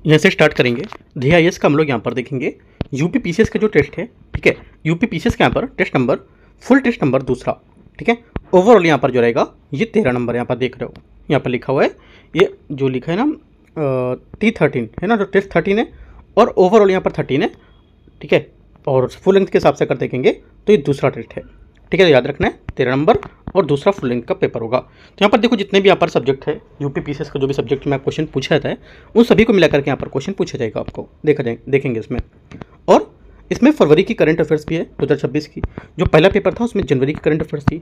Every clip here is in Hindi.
यहाँ से स्टार्ट करेंगे। DIS का हम लोग यहाँ पर देखेंगे यूपी पीसीएस का जो टेस्ट है, ठीक है। यूपी पीसीएस का यहाँ पर test number, full test number दूसरा, ठीक है। ओवरऑल यहाँ पर जो रहेगा ये 13 नंबर यहाँ पर देख रहे हो, यहाँ पर लिखा हुआ है, ये जो लिखा है ना T13 है ना, जो टेस्ट 13 है और ओवरऑल यहाँ पर 13 है, ठीक है। और फुल लेंथ के हिसाब से अगर देखेंगे तो ये दूसरा टेस्ट है, ठीक है। तो याद रखना है 13 नंबर और दूसरा फुल लेंथ का पेपर होगा। तो यहाँ पर देखो जितने भी यहाँ पर सब्जेक्ट है यूपी पीसीएस का जो भी सब्जेक्ट में क्वेश्चन पूछा जाता है उन सभी को मिलाकर के यहाँ पर क्वेश्चन पूछा जाएगा, आपको देखेंगे इसमें। और इसमें फरवरी की करंट अफेयर्स भी है 2026 की। जो पहला पेपर था उसमें जनवरी की करंट अफेयर्स थी,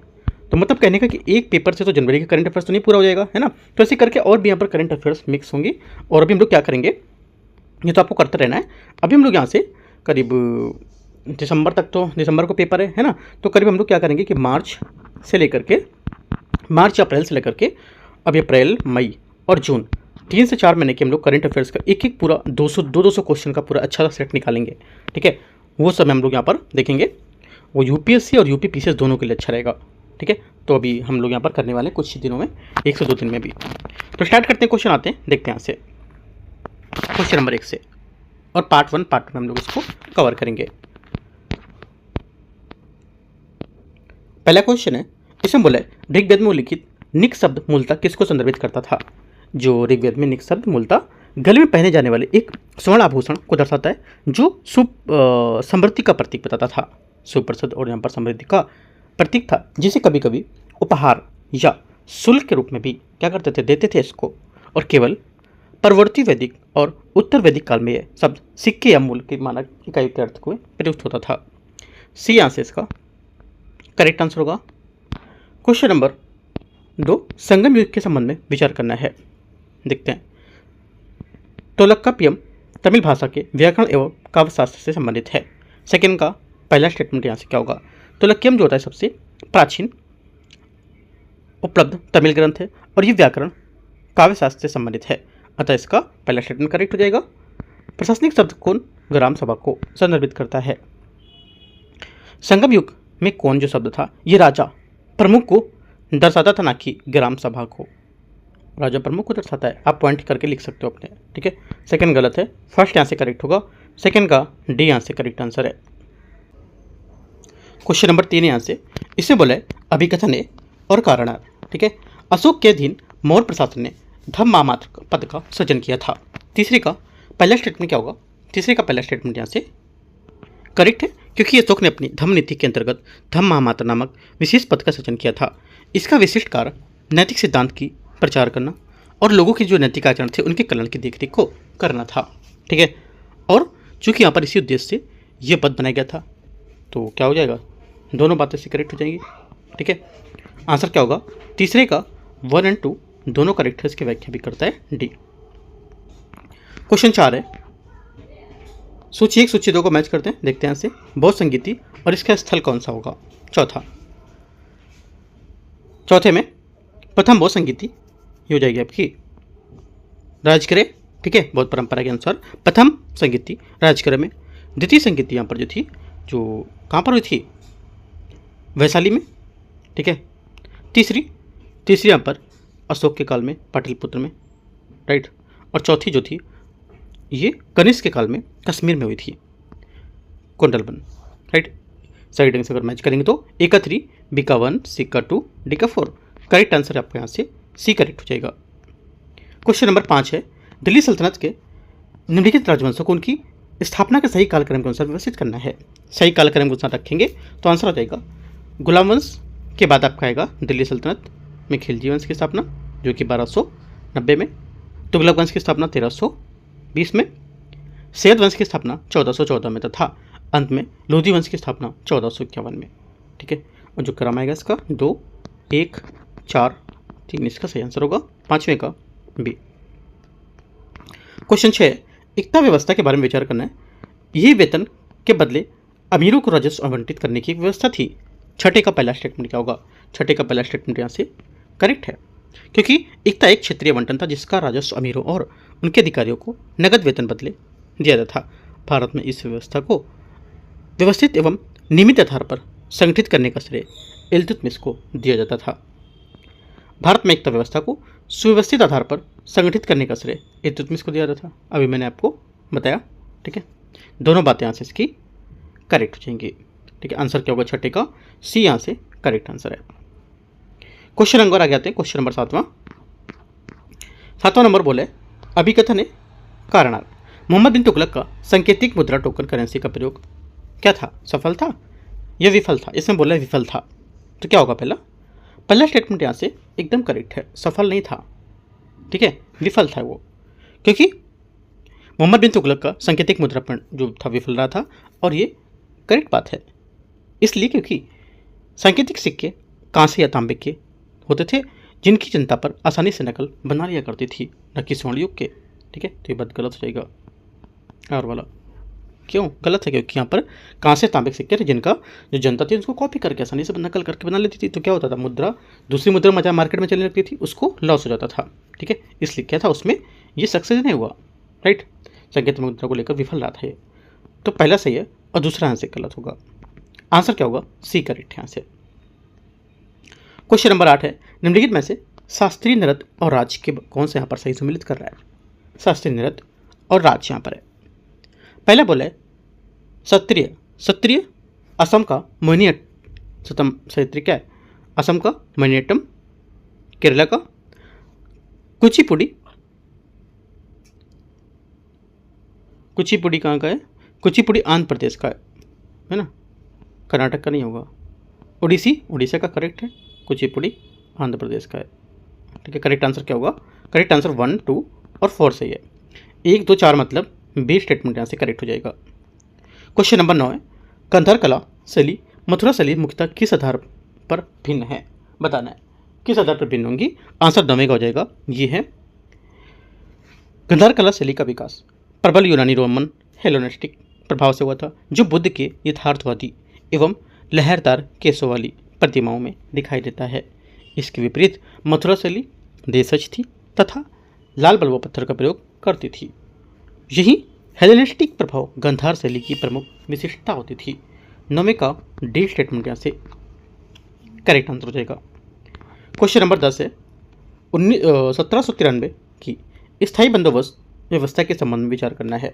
तो मतलब कहने का कि एक पेपर से तो जनवरी की करंट अफेयर्स तो नहीं पूरा हो जाएगा, है ना। तो ऐसे करके और भी यहाँ पर करंट अफेयर्स मिक्स होंगी। और अभी हम लोग क्या करेंगे, ये तो आपको करते रहना है। अभी हम लोग यहाँ से करीब दिसंबर तक, तो दिसंबर को पेपर है ना, तो करीब हम लोग क्या करेंगे कि मार्च अप्रैल से लेकर के अभी अप्रैल, मई और जून 3 से 4 महीने के हम लोग करंट अफेयर्स का एक एक पूरा 200 क्वेश्चन का पूरा अच्छा सा सेट निकालेंगे, ठीक है। वो सब हम लोग यहाँ पर देखेंगे, वो यूपीएससी और यूपी पीसीएस दोनों के लिए अच्छा रहेगा, ठीक है। तो अभी हम लोग यहाँ पर करने वाले कुछ ही दिनों में, 1 से 2 दिन में भी। तो स्टार्ट करते हैं, क्वेश्चन आते हैं, देखते हैं यहाँ से क्वेश्चन नंबर 1 से, और पार्ट 1 में हम लोग इसको कवर करेंगे। पहला क्वेश्चन है, इसमें बोला है ऋग्वेद में उल्लिखित निक शब्द मूलतः किसको संदर्भित करता था। जो ऋग्वेद में निक शब्द मूलतः गले में पहने जाने वाले एक स्वर्ण आभूषण को दर्शाता है, जो समृद्धि का प्रतीक बताता था। सुप्रसिद्ध और यहाँ पर समृद्धि का प्रतीक था, जिसे कभी कभी उपहार या शुल्क के रूप में भी क्या करते थे, देते थे इसको। और केवल परवर्ती वैदिक और उत्तर वैदिक काल में यह शब्द सिक्के या मूल की मानक इकाई के अर्थ को प्रयुक्त होता था। सी आंसर इसका करेक्ट आंसर होगा। क्वेश्चन नंबर 2, संगम युग के संबंध में विचार करना है, देखते हैं। तोलक्काप्पियम तमिल भाषा के व्याकरण एवं काव्यशास्त्र से संबंधित है। सेकंड का पहला स्टेटमेंट यहाँ से क्या होगा, तोलक्कियम जो होता है सबसे प्राचीन उपलब्ध तमिल ग्रंथ है और ये व्याकरण काव्यशास्त्र से संबंधित है, अतः इसका पहला स्टेटमेंट करेक्ट हो जाएगा। प्रशासनिक शब्द कौन ग्राम सभा को संदर्भित करता है। संगम युग में कौन जो शब्द था, ये राजा प्रमुख को दर्शाता था, ना कि ग्राम सभा को। राजा प्रमुख को दर्शाता है, आप पॉइंट करके लिख सकते हो अपने, ठीक है। सेकंड गलत है, फर्स्ट यहाँ से करेक्ट होगा। सेकंड का डी यहाँ से करेक्ट आंसर है। क्वेश्चन नंबर 3 यहाँ से, इसमें बोला है अभिकथन और कारणार्थ, ठीक है। अशोक के अधीन मौर्य प्रशासन ने धम्म महामात्र पद का सृजन किया था। तीसरे का पहला स्टेटमेंट क्या होगा, तीसरे का पहला स्टेटमेंट यहाँ से करेक्ट है, क्योंकि अशोक ने अपनी धम्म नीति के अंतर्गत धम्म महामात्र नामक विशेष पद का सृजन किया था। इसका विशिष्ट कार्य नैतिक सिद्धांत की प्रचार करना और लोगों के जो नैतिक आचरण थे उनके कल्याण की देखरेख को करना था, ठीक है। और चूंकि यहाँ पर इसी उद्देश्य से यह पद बनाया गया था, तो क्या हो जाएगा, दोनों बातें से करेक्ट हो जाएंगी, ठीक है। आंसर क्या होगा, तीसरे का 1 और 2 दोनों करेक्ट है, इसकी व्याख्या भी करता है डी। क्वेश्चन 4 है, सूची 1 सूची 2 को मैच करते हैं, देखते हैं यहाँ से। बौद्ध संगीति और इसका स्थल कौन सा होगा। चौथे में प्रथम बौद्ध संगीति ये हो जाएगी आपकी राजगृह, ठीक है, बौद्ध परंपरा के अनुसार प्रथम संगीति राजगृह में। द्वितीय संगीति यहाँ पर जो थी, जो कहाँ पर हुई थी, वैशाली में, ठीक है। तीसरी यहाँ पर अशोक के काल में पाटलिपुत्र में, राइट। और चौथी जो थी ये कनिष्क के काल में कश्मीर में हुई थी, कोंडलबन, राइट। सही ढंग से अगर मैच करेंगे तो ए का 3, बी का 1, सी का 2, डी का 4। करेक्ट आंसर आपको यहाँ से सी करेक्ट हो जाएगा। क्वेश्चन नंबर 5 है, दिल्ली सल्तनत के निम्नलिखित राजवंशों को उनकी स्थापना के सही कालक्रम के अनुसार व्यवस्थित करना है। सही कालक्रम के अनुसार रखेंगे तो आंसर हो जाएगा गुलाम वंश के बाद आपका आएगा दिल्ली सल्तनत में खिलजी वंश की स्थापना, जो कि 1290 में। तुगलक वंश की स्थापना 1320 में। सैयद वंश की स्थापना 1414 में तथा अंत में लोधी वंश की स्थापना 1451 में, ठीक है। और जो क्रम आएगा इसका 2, 1, 4, 3 इसका सही आंसर होगा, 5वें का बी। क्वेश्चन 6, एकता व्यवस्था के बारे में विचार करना है। यही वेतन के बदले अमीरों को राजस्व आवंटित करने की एक व्यवस्था थी। छठे का पहला स्टेटमेंट क्या होगा, छठे का पहला स्टेटमेंट यहाँ से करेक्ट है, क्योंकि एकता एक क्षेत्रीय आवंटन था जिसका राजस्व अमीरों और उनके अधिकारियों को नगद वेतन बदले दिया जाता था। भारत में इस व्यवस्था को व्यवस्थित एवं नियमित आधार पर संगठित करने का श्रेय इल्तुतमिश को दिया जाता था। भारत में एकता व्यवस्था को सुव्यवस्थित आधार पर संगठित करने का श्रेय इल्तुतमिश को दिया जाता था। अभी मैंने आपको बताया, ठीक है। दोनों बातें यहाँ से इसकी करेक्ट हो जाएंगी, ठीक है। आंसर क्या होगा छठे का? सी यहाँ से करेक्ट आंसर है। क्वेश्चन नंबर आ जाते हैं, क्वेश्चन नंबर 7वां नंबर बोले अभिकथन है कारणार्थ। मोहम्मद बिन तुगलक का सांकेतिक मुद्रा टोकन करेंसी का प्रयोग क्या था? सफल था या विफल था? इसमें बोला विफल था, तो क्या होगा? पहला स्टेटमेंट यहाँ से एकदम करेक्ट है, सफल नहीं था, ठीक है, विफल था वो, क्योंकि मोहम्मद बिन तुगलक का सांकेतिक मुद्रा जो था विफल रहा था, और ये करेक्ट बात है इसलिए क्योंकि सांकेतिक सिक्के कांसे या तांबे के होते थे जिनकी जनता पर आसानी से नकल बना लिया करती थी, न कि स्वर्ण युग के, ठीक है। तो ये बात गलत हो जाएगा और वाला। क्यों गलत है? क्योंकि यहाँ पर कांसे तांबे के सिक्के थे जिनका जो जनता थी उसको कॉपी करके आसानी से नकल करके बना लेती थी, तो क्या होता था? मुद्रा दूसरी मुद्रा मजा मार्केट में चलने लगती थी, उसको लॉस हो जाता था, ठीक है। इसलिए क्या था उसमें ये सक्सेस नहीं हुआ, राइट। सांकेतिक मुद्रा को लेकर विफल रहा था ये, तो पहला सही है और दूसरा आंसर गलत होगा। आंसर क्या होगा? सी करेक्ट है यहाँ से। क्वेश्चन नंबर 8 है निम्नलिखित में से शास्त्रीय नृत्य और राज के कौन से यहाँ पर सही सम्मिलित कर रहा है? शास्त्रीय नृत्य और राज यहाँ पर है। पहला बोला है सत्रिय असम का मोहिनीअट्टम सत्रिय क्या है? असम का मोहिनीअट्टम, केरला का कुचिपुड़ी कहाँ का है? कुचिपुड़ी आंध्र प्रदेश का है ना, कर्नाटक का नहीं होगा। उड़ीसा का करेक्ट है, कुचिपुड़ी आंध्र प्रदेश का है, ठीक है। करेक्ट आंसर क्या होगा? करेक्ट आंसर 1, 2 और 4 सही है। 1, 2, 4 मतलब बी स्टेटमेंट यहाँ से करेक्ट हो जाएगा। क्वेश्चन नंबर 9 है गांधार कला शैली मथुरा शैली मुख्यतः किस आधार पर भिन्न है? बताना है किस आधार पर भिन्न होंगी। आंसर 9 का हो जाएगा, ये है गांधार कला शैली का विकास प्रबल यूनानी रोमन हेलोनिस्टिक प्रभाव से हुआ था, जो बुद्ध के यथार्थवादी एवं लहरदार केसों वाली प्रतिमाओं में दिखाई देता है। इसके विपरीत मथुरा शैली देशज थी तथा लाल बलुआ पत्थर का प्रयोग करती थी। यही हेलेनिस्टिक प्रभाव गांधार शैली की प्रमुख विशिष्टता होती थी। 9वें का डी स्टेटमेंट यहाँ से करेक्ट आंसर हो जाएगा। क्वेश्चन नंबर 10 है 1793 की स्थायी बंदोबस्त व्यवस्था के संबंध में विचार करना है।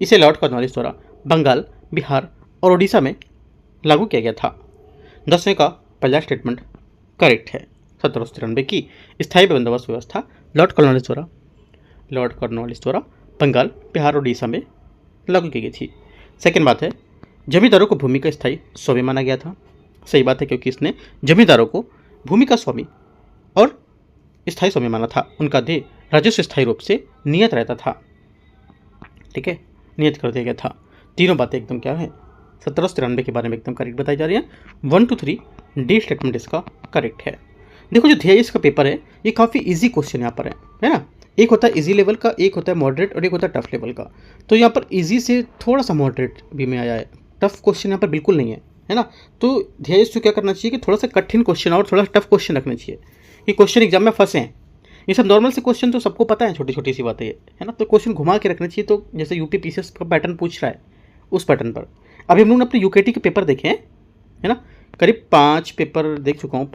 इसे लॉर्ड कॉर्नवालिस द्वारा बंगाल, बिहार और उड़ीसा में लागू किया गया था। 10वें का पहला स्टेटमेंट करेक्ट है। 1793 की स्थायी बंदोबस्त व्यवस्था लॉर्ड कॉर्नवालिस द्वारा बंगाल, बिहार और उड़ीसा में लागू की गई थी। सेकेंड बात है जमींदारों को भूमि का स्थायी स्वामी माना गया था। सही बात है, क्योंकि इसने जमींदारों को भूमि का स्वामी और स्थायी स्वामी माना था। उनका देय राजस्व स्थायी रूप से नियत रहता था, ठीक है, नियत कर दिया गया था। तीनों बातें एकदम क्या है 1793 के बारे में एकदम करेक्ट बताई जा रही है। 1, 2, 3 डी स्टेटमेंट इसका करेक्ट है। देखो जो ध्येय इसका पेपर है ये काफ़ी इजी क्वेश्चन यहाँ पर है ना। एक होता है इजी लेवल का, एक होता है मॉडरेट और एक होता है टफ लेवल का। तो यहाँ पर इजी से थोड़ा सा मॉडरेट भी में आया है, टफ क्वेश्चन यहाँ पर बिल्कुल नहीं है ना। तो ध्येय इसको क्या करना चाहिए कि थोड़ा सा कठिन क्वेश्चन और थोड़ा टफ क्वेश्चन रखना चाहिए। ये क्वेश्चन एग्जाम में फंसे हैं, ये सब नॉर्मल से क्वेश्चन तो सबको पता है, छोटी छोटी सी बातें है ना। तो क्वेश्चन घुमा के रखना चाहिए। तो जैसे यूपी पीसीएस का पैटर्न पूछ रहा है उस पैटर्न पर अभी हम लोग ने अपने यूकेटी के पेपर देखे हैं, है ना। करीब 5 पेपर देख चुका हूँ,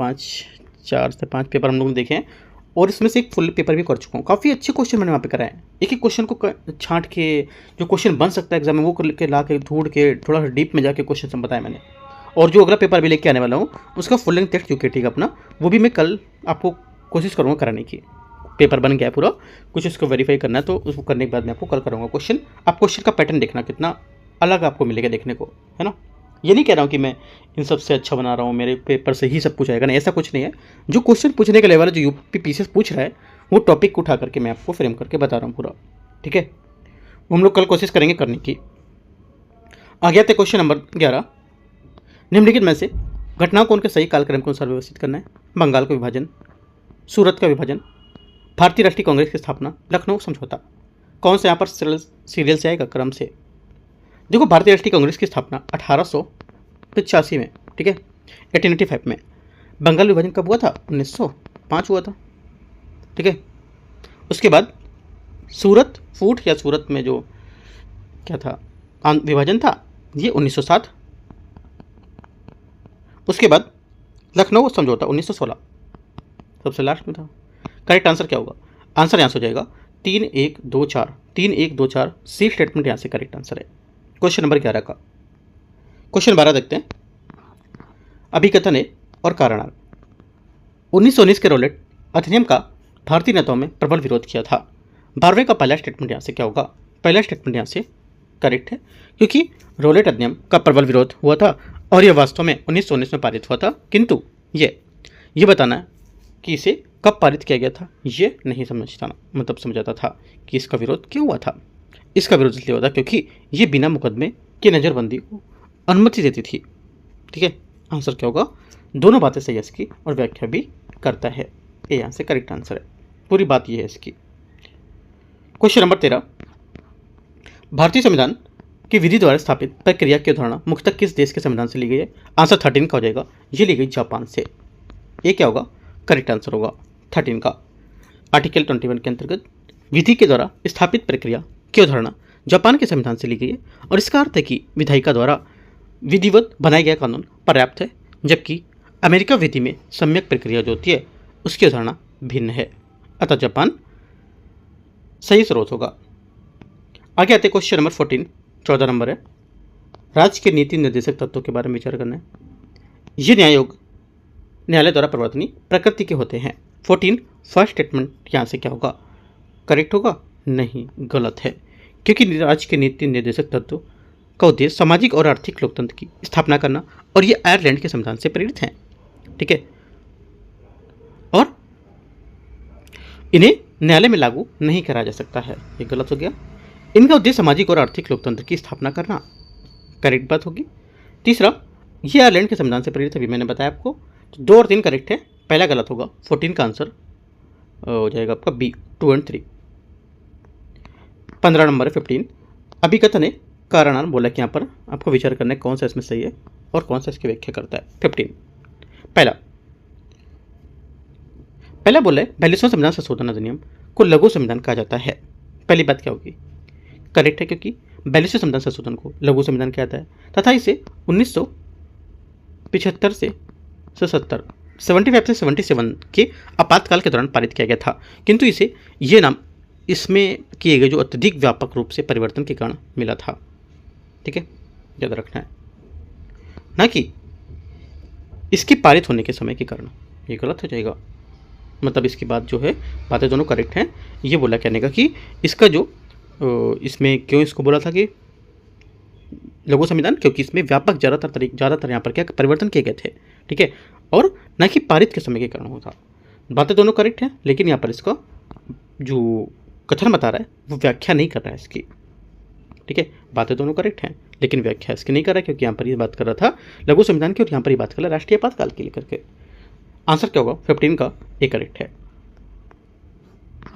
4 से 5 पेपर हम लोगों ने देखे हैं और इसमें से एक फुल पेपर भी कर चुका हूँ। काफ़ी अच्छे क्वेश्चन मैंने वहाँ पे कराए हैं। एक एक क्वेश्चन को छांट के जो क्वेश्चन बन सकता है एग्जाम में वो करके ला के ढूंढ के थोड़ा सा डीप में जाके क्वेश्चन बताया मैंने। और जो अगला पेपर भी लेके आने वाला हूँ उसका फुल लेंथ टेस्ट यूकेटी का अपना, वो भी मैं कल आपको कोशिश करूँगा कराने की। पेपर बन गया पूरा, कुछ इसको वेरीफाई करना है तो उसको करने के बाद मैं आपको कल कराऊंगा क्वेश्चन। आप क्वेश्चन का पैटर्न देखना कितना अलग आपको मिलेगा देखने को, है ना। ये नहीं कह रहा हूँ कि मैं इन सब से अच्छा बना रहा हूँ, मेरे पेपर से ही सब कुछ आएगा, नहीं ऐसा कुछ नहीं है। जो क्वेश्चन पूछने का लेवल है, जो यूपी पीसीएस पूछ रहा है वो टॉपिक को उठा करके मैं आपको फ्रेम करके बता रहा हूँ पूरा, ठीक है। हम लोग कल कोशिश करेंगे करने की। आगे आते क्वेश्चन नंबर 11 निम्नलिखित में से घटनाओं को उनके सही कालक्रम के अनुसार व्यवस्थित करना है। बंगाल का विभाजन, सूरत का विभाजन, भारतीय राष्ट्रीय कांग्रेस की स्थापना, लखनऊ समझौता। कौन सा यहाँ पर सीरियल से आएगा क्रम से? देखो भारतीय राष्ट्रीय कांग्रेस की स्थापना 1885 में, ठीक है, 1885 में। बंगाल विभाजन कब हुआ था? 1905 हुआ था, ठीक है। उसके बाद सूरत फूट या सूरत में जो क्या था विभाजन था ये 1907। उसके बाद लखनऊ समझौता 1916, सबसे लास्ट में था। करेक्ट आंसर क्या होगा? आंसर यहाँ से हो जाएगा 3124। 3124 सी स्टेटमेंट यहाँ से करेक्ट आंसर है क्वेश्चन नंबर 11 का। क्वेश्चन 12 देखते हैं। अभिकथन है और कारणार्थ। 1919 के रोलेट अधिनियम का भारतीय नेताओं में प्रबल विरोध किया था। 12वें का पहला स्टेटमेंट यहाँ से क्या होगा? पहला स्टेटमेंट यहाँ से करेक्ट है, क्योंकि रोलेट अधिनियम का प्रबल विरोध हुआ था और यह वास्तव में 1919 में पारित हुआ था, किंतु ये बताना है कि इसे कब पारित किया गया था ये नहीं समझाता था कि इसका विरोध क्यों हुआ था। इसका विरोध इसलिए हुआ था क्योंकि ये बिना मुकदमे की नज़रबंदी को अनुमति देती थी। ठीक है, आंसर क्या होगा? दोनों बातें सही है इसकी और व्याख्या भी करता है। ये यहाँ से करेक्ट आंसर है, पूरी बात ये है इसकी। Question number 13। भारतीय संविधान की विधि द्वारा स्थापित प्रक्रिया की अवधारणा मुख्यतः किस देश के संविधान से ली गई है? आंसर 13 का हो जाएगा, ये ली गई जापान से। ये क्या होगा? करेक्ट आंसर होगा 13 का। आर्टिकल 21 के अंतर्गत विधि के द्वारा स्थापित प्रक्रिया की अवधारणा जापान के संविधान से ली गई है और इसका अर्थ है कि विधायिका द्वारा विधिवत बनाया गया कानून पर्याप्त है, जबकि अमेरिका विधि में सम्यक प्रक्रिया जो होती है उसकी अवधारणा भिन्न है, अतः जापान सही स्रोत होगा। आगे आते क्वेश्चन नंबर 14, 14 नंबर है। राज्य के नीति निर्देशक तत्वों के बारे में विचार करना है। ये न्यायालय द्वारा परिवर्तनीय प्रकृति के होते हैं। 14 फर्स्ट स्टेटमेंट यहाँ से क्या होगा? करेक्ट होगा? नहीं, गलत है, क्योंकि राज्य के नीति निर्देशक तत्व का उद्देश्य सामाजिक और आर्थिक लोकतंत्र की स्थापना करना और ये आयरलैंड के संविधान से प्रेरित हैं। ठीक है, और इन्हें न्यायालय में लागू नहीं करा जा सकता है, ये गलत हो गया। इनका उद्देश्य सामाजिक और आर्थिक लोकतंत्र की स्थापना करना, करेक्ट बात होगी। तीसरा, ये आयरलैंड के संविधान से प्रेरित, अभी मैंने बताया आपको, तो 2 और 3 करेक्ट है, पहला गलत होगा। 14 का आंसर हो जाएगा आपका बी, 2 और 3। 15 नंबर है 15। अभिकथन है कारणार्थ बोला कि यहाँ पर आपको विचार करना है कौन सा इसमें सही है और कौन सा इसकी व्याख्या करता है। 15 पहला बोला है 42वां संविधान संशोधन अधिनियम को लघु संविधान कहा जाता है। पहली बात क्या होगी? करेक्ट है, क्योंकि 42वें संविधान संशोधन को लघु संविधान कहा जाता है तथा इसे 1975 से 70 75 से 77 के आपातकाल के दौरान पारित किया गया था, किंतु इसे ये नाम इसमें किए गए जो अत्यधिक व्यापक रूप से परिवर्तन के कारण मिला था। ठीक है, याद रखना है, ना कि इसके पारित होने के समय के कारण। ये गलत हो जाएगा, मतलब इसकी बात जो है, बातें दोनों करेक्ट हैं। ये बोला कहने का कि इसका जो इसमें क्यों इसको बोला था कि लघु संविधान, क्योंकि इसमें व्यापक ज़्यादातर यहाँ पर क्या परिवर्तन किए गए थे। ठीक है, और न कि पारित के समय के कारण होता। बातें दोनों करेक्ट हैं, लेकिन यहाँ पर इसका जो कथन बता रहा है वो व्याख्या नहीं कर रहा है इसकी। ठीक है, बातें दोनों करेक्ट हैं लेकिन व्याख्या इसकी नहीं कर रहा है, क्योंकि यहाँ पर ये बात कर रहा था लघु संविधान की और यहाँ पर ये बात कर रहा है राष्ट्रीय आपातकाल के लेकर के। आंसर क्या होगा? 15 का ए करेक्ट है।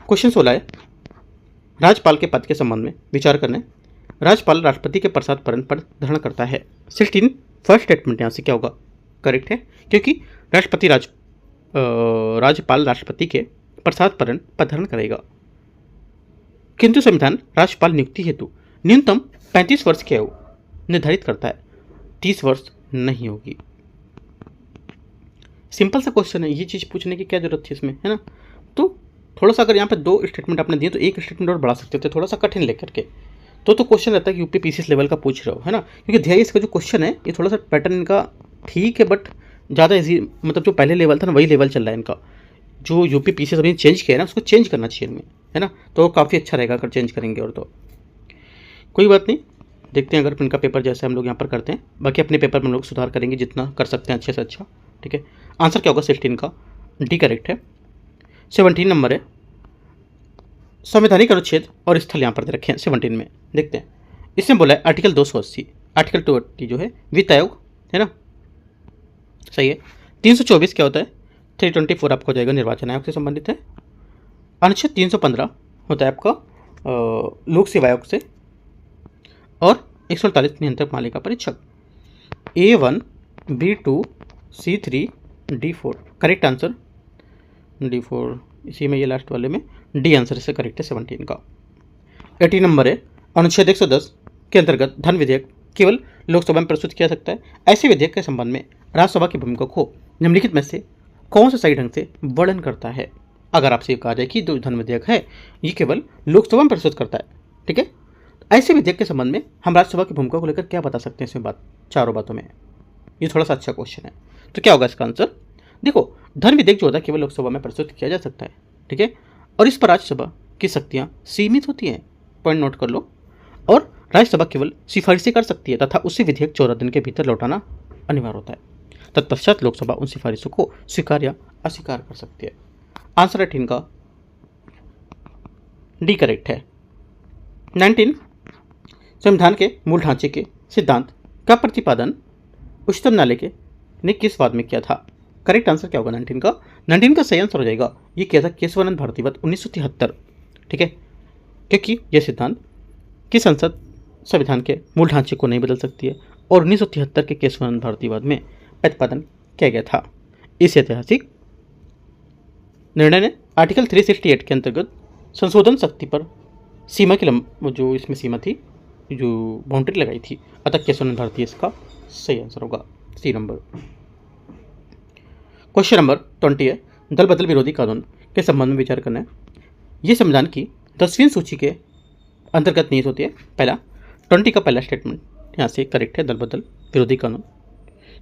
क्वेश्चन 16 है, राज्यपाल के पद के संबंध में विचार करने। राज्यपाल राष्ट्रपति के प्रसाद पर धारण करता है। 16 फर्स्ट स्टेटमेंट यहाँ से क्या होगा? करेक्ट है, क्योंकि राज्यपाल राष्ट्रपति के प्रसाद पर धारण करेगा, किंतु संविधान राज्यपाल नियुक्ति हेतु न्यूनतम 35 वर्ष की आयु निर्धारित करता है, 30 वर्ष नहीं होगी। सिंपल सा क्वेश्चन है, ये चीज़ पूछने की क्या जरूरत थी इसमें, है ना? तो थोड़ा सा अगर यहाँ पे 2 स्टेटमेंट आपने दिए तो एक स्टेटमेंट और बढ़ा सकते थे, थोड़ा सा कठिन लेकर के। तो क्वेश्चन रहता है कि यूपी पीसीएस लेवल का पूछ रहे हो, है ना? क्योंकि ध्यान इसका जो क्वेश्चन है ये थोड़ा सा पैटर्न इनका ठीक है, बट ज़्यादा इजी, मतलब जो पहले लेवल था ना वही लेवल चल रहा है इनका। जो यूपी पीसीएस अभी चेंज किया है ना, उसको चेंज करना चाहिए इनमें, है ना? तो काफ़ी अच्छा रहेगा अगर चेंज करेंगे। और तो कोई बात नहीं, देखते हैं अगर इनका पेपर जैसे हम लोग यहाँ पर करते हैं। बाकी अपने पेपर में हम लोग सुधार करेंगे जितना कर सकते हैं अच्छे से अच्छा। ठीक है, आंसर क्या होगा? 16 का डी करेक्ट है। 17 नंबर है, संवैधानिक अनुच्छेद और स्थल यहाँ पर दे रखे हैं 17 में, देखते हैं। इसमें बोला है आर्टिकल 280, आर्टिकल 280 जो है वित्त आयोग, है ना? सही है। 324 क्या होता है? 324 आपका हो जाएगा निर्वाचन आयोग से संबंधित है। अनुच्छेद 315 होता है आपका लोक सेवा आयोग से, और 148 नियंत्रक मालिका परीक्षक। A1 B2 C3 D4 correct answer D4, इसी में ये लास्ट वाले में डी आंसर इससे करेक्ट है 17 का। 18 नंबर है, अनुच्छेद 110 के अंतर्गत धन विधेयक केवल लोकसभा में प्रस्तुत किया सकता है। ऐसे विधेयक के संबंध में राज्यसभा की भूमिका को निम्नलिखित में से कौन सा सही ढंग से वर्णन करता है। अगर आपसे कहा जाए कि जो धन विधेयक है ये केवल लोकसभा में प्रस्तुत करता है, ठीक है, ऐसे विधेयक के संबंध में हम राज्यसभा की भूमिका को लेकर क्या बता सकते हैं इसमें चारों बातों में। ये थोड़ा सा अच्छा क्वेश्चन है। तो क्या होगा इसका आंसर? देखो, धन विधेयक जो होता है केवल लोकसभा में प्रस्तुत किया जा सकता है, ठीक है, और इस पर राज्यसभा की शक्तियां सीमित होती हैं, पॉइंट नोट कर लो। और राज्यसभा केवल सिफारिशें कर सकती है तथा उसी विधेयक 14 दिन के भीतर लौटाना अनिवार्य होता है। तत्पश्चात लोकसभा उन सिफारिशों को स्वीकार या अस्वीकार कर सकती है। आंसर 18 का डी करेक्ट है। 19 संविधान के मूल ढांचे के सिद्धांत का प्रतिपादन उच्चतम न्यायालय ने किस वाद में किया था? करेक्ट आंसर क्या होगा 19 का? 19 का सही आंसर हो जाएगा, ये किया था केशवानंद भारतीवत 1973, ठीक है, क्योंकि यह सिद्धांत कि संसद संविधान के मूल ढांचे को नहीं बदल सकती है और 1973 के केशवानंद भारतीवाद में प्रतिपादन किया गया था। इस ऐतिहासिक निर्णय ने आर्टिकल 368 के अंतर्गत संशोधन शक्ति पर सीमा की जो इसमें सीमा थी, जो बाउंड्री लगाई थी, अतः केशवानंद भारती इसका सही आंसर होगा, सी नंबर। क्वेश्चन नंबर 20 है, दल बदल विरोधी कानून के संबंध में विचार करना है। ये संविधान की 10वीं सूची के अंतर्गत निहित होती है। पहला 20 का पहला स्टेटमेंट यहाँ से करेक्ट है, दल बदल विरोधी कानून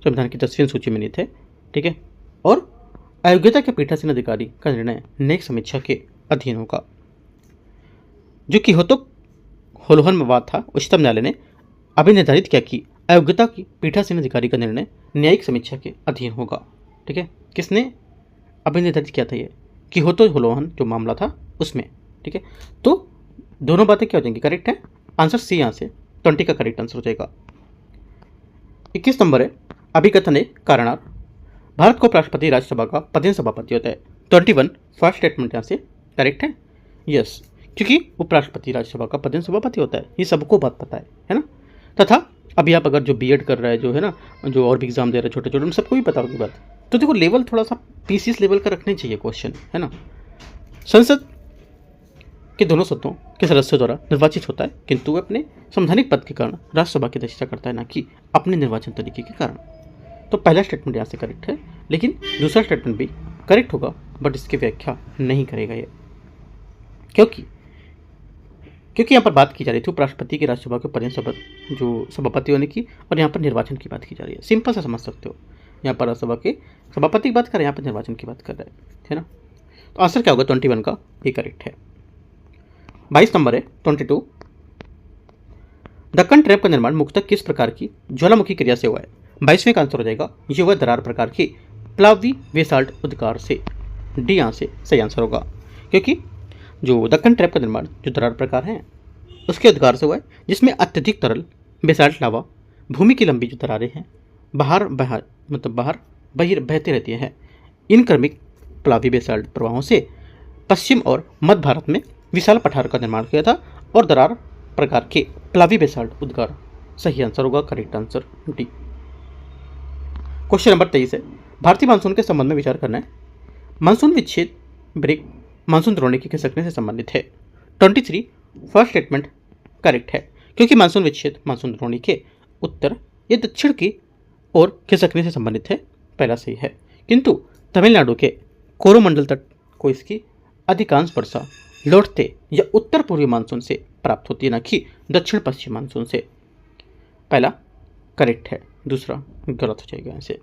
संविधान की 10वीं सूची में निहित है, ठीक है, और अयोग्यता के पीठासीन अधिकारी का निर्णय न्यायिक समीक्षा के अधीन होगा। जो कि होलोहन विवाद था, उच्चतम न्यायालय ने अभी निर्धारित किया कि अयोग्यता की पीठासीन अधिकारी का निर्णय न्यायिक समीक्षा के अधीन होगा, ठीक है। किसने अभी निर्धारित किया था? ये कि होलोहन जो मामला था उसमें, ठीक है। तो दोनों बातें क्या हो जाएंगी? करेक्ट है, आंसर सी यहाँ से 20 का करेक्ट आंसर हो जाएगा। 21 नंबर है, अभिकथन है कारणार्थ भारत को उपराष्ट्रपति राज्यसभा का पदेन सभापति होता है। 21 फर्स्ट स्टेटमेंट यहाँ से करेक्ट है, यस, क्योंकि उपराष्ट्रपति राज्यसभा का पदेन सभापति होता है, ये सबको बात पता है ना। तथा अभी आप अगर जो बीएड कर रहा है, जो है ना, जो और भी एग्जाम दे रहे हैं छोटे छोटे, उन सबको भी पता होगी बात। तो देखो, लेवल थोड़ा सा पीसीएस लेवल का रखने चाहिए क्वेश्चन, है ना। संसद के दोनों सदनों के सदस्यों द्वारा निर्वाचित होता है, किंतु वह अपने संवैधानिक पद के कारण राज्यसभा की अध्यक्षता करता है, ना कि अपने निर्वाचन तरीके के कारण। तो पहला स्टेटमेंट यहाँ से करेक्ट है, लेकिन दूसरा स्टेटमेंट भी करेक्ट होगा, बट इसकी व्याख्या नहीं करेगा ये, क्योंकि यहाँ पर बात की जा रही थी उपराष्ट्रपति की राज्यसभा के पदेन जो सभापति होने की, और यहाँ पर निर्वाचन की बात की जा रही है। सिंपल सा समझ सकते हो, यहाँ पर राज्यसभा के सभापति की बात कर रहे हैं, यहाँ पर निर्वाचन की बात कर रहे हैं, है ना। तो आंसर क्या होगा? 21 का ये करेक्ट है। 22 नंबर है 22, दक्कन ट्रैप का निर्माण मुख्यतः किस प्रकार की ज्वालामुखी क्रिया से हुआ है? 22वें का आंसर हो जाएगा, ये हुआ दरार प्रकार की प्लावी बेसाल्ट उद्गार से। डी यहाँ से सही आंसर होगा, क्योंकि जो दक्कन ट्रैप का निर्माण जो दरार प्रकार है उसके उद्गार से हुआ है, जिसमें अत्यधिक तरल बेसाल्ट लावा भूमि की लंबी जो दरारें हैं बाहर बहती रहती हैं। इन क्रमिक प्लावी बेसाल्ट प्रवाहों से पश्चिम और मध्य भारत में विशाल पठार का निर्माण किया था, और दरार प्रकार के प्लावी बेसाल्ट उद्गार सही आंसर होगा, correct answer D. Question number 23 है, भारतीय मानसून के संबंध में विचार करना है। मानसून विच्छेद ब्रेक मानसून द्रोणिकी के खिसकने से संबंधित है। 23 फर्स्ट स्टेटमेंट करेक्ट है, क्योंकि मानसून विच्छेद मानसून द्रोणिकी के उत्तर या दक्षिण की ओर खिसकने से संबंधित है, पहला सही है। किंतु तमिलनाडु के कोरोमंडल तट को इसकी अधिकांश वर्षा लौटते या उत्तर पूर्वी मानसून से प्राप्त होती है, न कि दक्षिण पश्चिम मानसून से। पहला करेक्ट है, दूसरा गलत हो जाएगा। ऐसे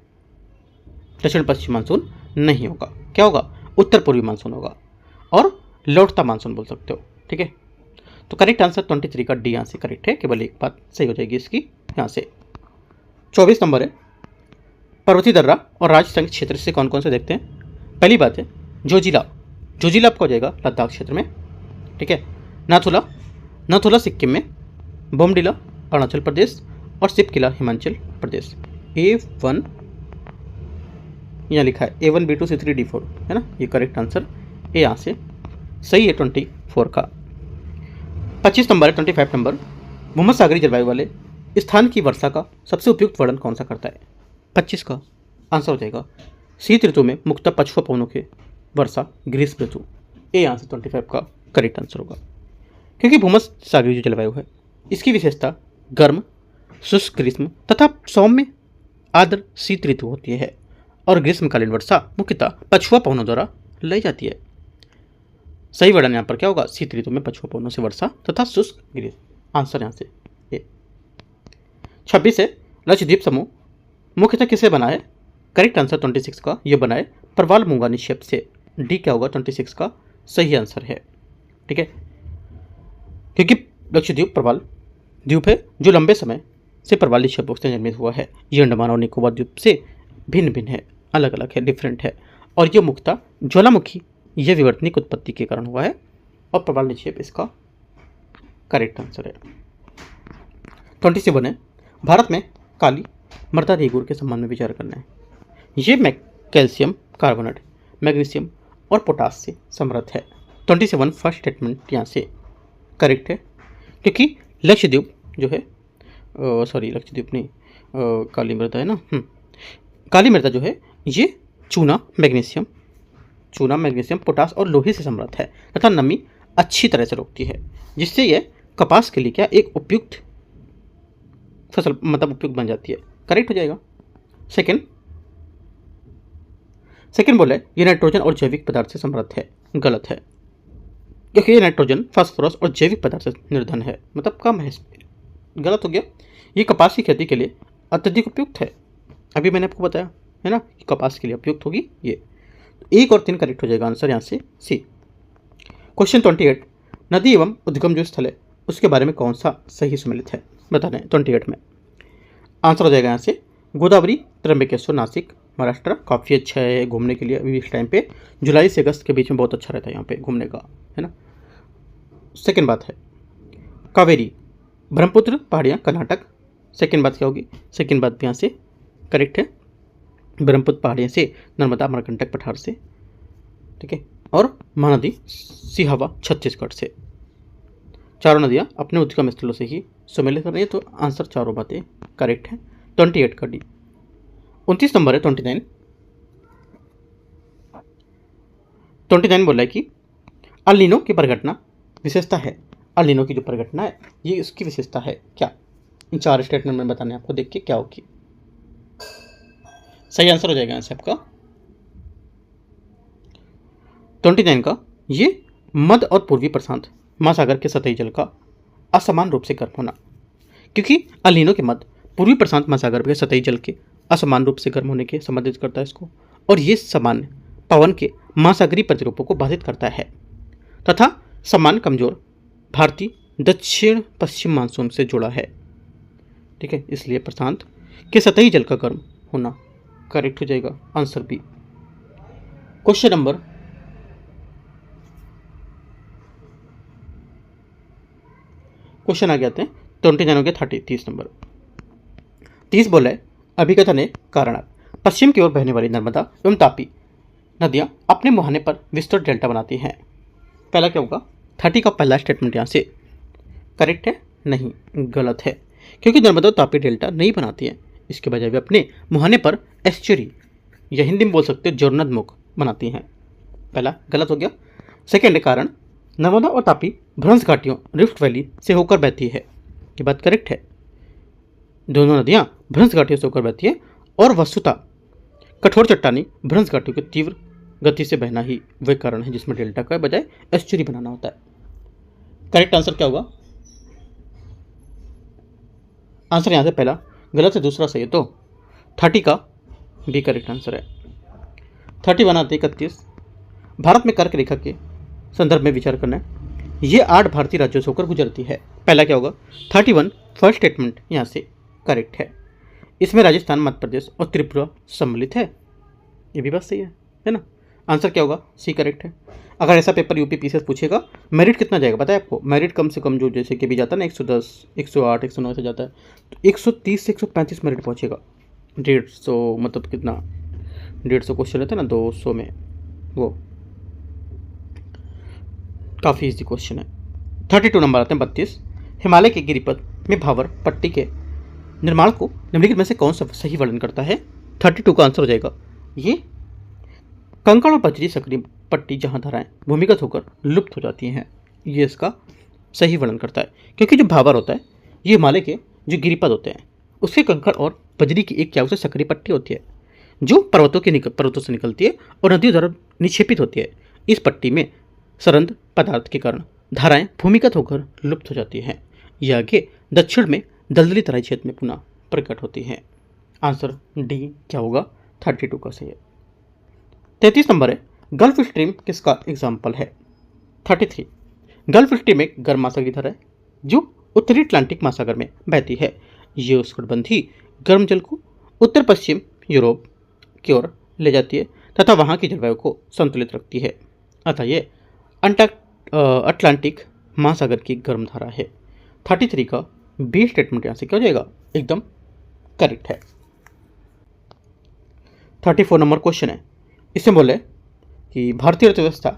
दक्षिण पश्चिम मानसून नहीं होगा, क्या होगा? उत्तर पूर्वी मानसून होगा, और लौटता मानसून बोल सकते हो, ठीक है। तो करेक्ट आंसर 23 का डी यहाँ से करेक्ट है, केवल एक बात सही हो जाएगी इसकी यहाँ से। 24 नंबर है, पर्वतीय दर्रा और राज्य संघ क्षेत्र से कौन कौन से देखते हैं। पहली बात है जोजिला आपका हो जाएगा लद्दाख क्षेत्र में, ठीक है। नाथुला सिक्किम में, बोमडिला अरुणाचल प्रदेश, और सिपकिला हिमाचल प्रदेश। A1 यहाँ लिखा है, A1 B2 C3 D4, है ना, ये करेक्ट आंसर ए यहाँ से सही है 24 का। 25 नंबर है 25 नंबर, भूमध्य सागरीय जलवायु वाले स्थान की वर्षा का सबसे उपयुक्त वर्णन कौन सा करता है? 25 का आंसर हो जाएगा, शीत ऋतु में मुख्यतः पछुआ पवनों के वर्षा ग्रीष्म ऋतु। ए यहाँ से 25 का करेक्ट आंसर होगा, क्योंकि भूमध्य सागरीय जो जलवायु है इसकी विशेषता गर्म शुष्क ग्रीष्म तथा सौम्य आर्द्र शीत ऋतु होती है, और ग्रीष्मकालीन वर्षा मुख्यतः पछुआ पवनों द्वारा लाई जाती है। सही वर्णन यहाँ पर क्या होगा? शीत ऋतु में पछुआ पवनों से वर्षा तथा शुष्क ग्रीष्म। आंसर यहाँ से ए। 26 है लक्षद्वीप समूह मुख्यतः किसे बना है? करेक्ट आंसर 26 का ये बना है प्रवाल मूंगा निक्षेप से। डी क्या होगा? 26 का सही आंसर है। ठीक है, क्योंकि लक्षद्वीप प्रवाल द्वीप है जो लंबे समय से प्रवाल निक्षेपों से निर्मित हुआ है। ये अंडमान और निकोबार द्वीप से भिन्न भिन्न है, अलग अलग है, डिफरेंट है, और ये मुख्यतः ज्वालामुखी यह विवर्तनिक उत्पत्ति के कारण हुआ है, और प्रवाल निक्षेप इसका करेक्ट आंसर है। 27 है भारत में काली मृदा रेगुर के संबंध में विचार करना है। ये कैल्शियम कार्बोनेट, मैग्नीशियम और पोटास से समृद्ध है। 27 फर्स्ट स्टेटमेंट यहाँ से करेक्ट है, क्योंकि लक्षद्वीप जो है लक्षद्वीप नहीं, काली मृदा है ना। काली मृदा जो है ये चूना, मैग्नीशियम, पोटास और लोहे से समृद्ध है तथा नमी अच्छी तरह से रोकती है, जिससे यह कपास के लिए क्या एक उपयुक्त फसल मतलब उपयुक्त बन जाती है। करेक्ट हो जाएगा। सेकंड बोले ये नाइट्रोजन और जैविक पदार्थ से समृद्ध है। गलत है, क्योंकि ये नाइट्रोजन, फास्फोरस और जैविक पदार्थ से निर्धन है, मतलब कम है इसमें। गलत हो गया। ये कपास की खेती के लिए अत्यधिक उपयुक्त है। अभी मैंने आपको बताया है ना कि कपास के लिए उपयुक्त होगी ये। 1 और 3 करेक्ट हो जाएगा आंसर यहाँ से सी। क्वेश्चन 28 नदी एवं उद्गम जो स्थल है उसके बारे में कौन सा सही सम्मिलित है बता रहे हैं। 28 में आंसर हो जाएगा यहाँ से गोदावरी, त्र्यंबकेश्वर, नासिक, महाराष्ट्र। काफ़ी अच्छा है घूमने के लिए अभी इस टाइम पे, जुलाई से अगस्त के बीच में बहुत अच्छा रहता है यहाँ पे घूमने का, है ना। सेकेंड बात है कावेरी, ब्रह्मपुत्र पहाड़ियाँ, कर्नाटक। सेकेंड बात क्या होगी? सेकेंड बात भी यहाँ से करेक्ट है, ब्रह्मपुत्र पहाड़ियाँ से, नर्मदा अमरकंटक पठार से, ठीक है, और महानदी सिहावा छत्तीसगढ़ से। चारों नदियाँ अपने उद्गम स्थलों से ही सम्मिलित कर रही है, तो आंसर चारों बातें करेक्ट है। 28 का डी। 29 नंबर है 29 बोला है कि अल नीनो की परिघटना विशेषता है। अल नीनो की जो परिघटना है ये इसकी विशेषता है क्या? इन 4 स्टेटमेंट में बताने आपको, देखिए क्या होगी। सही आंसर हो जाएगा यहाँ से आपका 29 का ये मध्य और पूर्वी प्रशांत महासागर के सतही जल का असमान रूप से गर्म होना, क्योंकि अल नीनो के मध्य पूर्वी प्रशांत महासागर के सतही जल के असमान रूप से गर्म होने के संबंधित करता है इसको, और ये सामान्य पवन के महासागरीय प्रतिरूपों को बाधित करता है तथा समान कमजोर भारतीय दक्षिण पश्चिम मानसून से जुड़ा है। ठीक है, इसलिए प्रशांत के सतही जल का गर्म होना करेक्ट हो जाएगा आंसर बी। क्वेश्चन आ गया थे 29 हो गया 30 नंबर। 30 बोला है अभिकथन है कारणात् पश्चिम की ओर बहने वाली नर्मदा एवं तापी नदियां अपने मुहाने पर विस्तृत डेल्टा बनाती हैं। पहला क्या होगा? 30 का पहला स्टेटमेंट यहाँ से करेक्ट है? नहीं, गलत है, क्योंकि नर्मदा तापी डेल्टा नहीं बनाती है, इसके बजाय वे अपने मुहाने पर एस्चुरी या हिंदी में बोल सकते जोरनदमुख बनाती हैं। पहला गलत हो गया। सेकेंड कारण नर्मदा और तापी भ्रंश घाटियों रिफ्ट वैली से होकर बहती है, ये बात करेक्ट है। दोनों नदियां भ्रंश घाटियों से होकर बहती है और वस्तुतः कठोर चट्टानी भ्रंश घाटियों की तीव्र गति से बहना ही वह कारण है जिसमें डेल्टा का बजाय एस्चुरी बनाना होता है। करेक्ट आंसर क्या होगा? आंसर यहां से पहला गलत है, दूसरा सही है, तो 30 का बी करेक्ट आंसर है। 31 आते 31 भारत में कर्क रेखा के संदर्भ में विचार करना है। ये 8 भारतीय राज्यों से होकर गुजरती है। पहला क्या होगा? 31 फर्स्ट स्टेटमेंट यहाँ से करेक्ट है। इसमें राजस्थान, मध्य प्रदेश और त्रिपुरा सम्मिलित है, ये भी बात सही है ना। आंसर क्या होगा? सी करेक्ट है। अगर ऐसा पेपर यूपी पीसीएस पूछेगा मेरिट कितना जाएगा बताए आपको? मेरिट कम से कम जो जैसे कि भी जाता है ना 110, 108, 109 से जाता है, तो 130 से 135 मेरिट पहुँचेगा। 150 मतलब कितना, 150 क्वेश्चन रहता है ना 200 में, वो काफ़ी इजी क्वेश्चन है। 32 नंबर आते हैं 32 हिमालय के गिरिपथ में भावर पट्टी के निर्माण को निम्नलिखित में से कौन सा सही वर्णन करता है? 32 का आंसर हो जाएगा ये कंकड़ और बजरी सक्रिय पट्टी जहां धाराएं भूमिगत होकर लुप्त हो जाती हैं, ये इसका सही वर्णन करता है। क्योंकि जो भावर होता है ये हिमालय के जो गिरिपथ होते हैं उसके कंकड़ और बजरी की एक क्या उसे सक्रिय पट्टी होती है जो पर्वतों से निकलती है और नदियों द्वारा निक्षेपित होती है। इस पट्टी में सरंद पदार्थ के कारण धाराएं भूमिगत होकर लुप्त हो जाती हैं। यह आगे दक्षिण में दलदली तराई क्षेत्र में पुनः प्रकट होती हैं। आंसर डी क्या होगा? 32 का सही है। 33 नंबर है, गल्फ स्ट्रीम किसका एग्जाम्पल है? 33, गल्फ स्ट्रीम एक गर्म महासागरीय धारा है जो उत्तरी अटलांटिक महासागर में बहती है। ये उष्णकटिबंधीय गर्म जल को उत्तर पश्चिम यूरोप की ओर ले जाती है तथा वहाँ की जलवायु को संतुलित रखती है। अतः ये अटलांटिक महासागर की गर्म धारा है। 33 का बी स्टेटमेंट यहाँ से क्या हो जाएगा? एकदम करेक्ट है। 34 नंबर क्वेश्चन है, इसमें बोले कि भारतीय अर्थव्यवस्था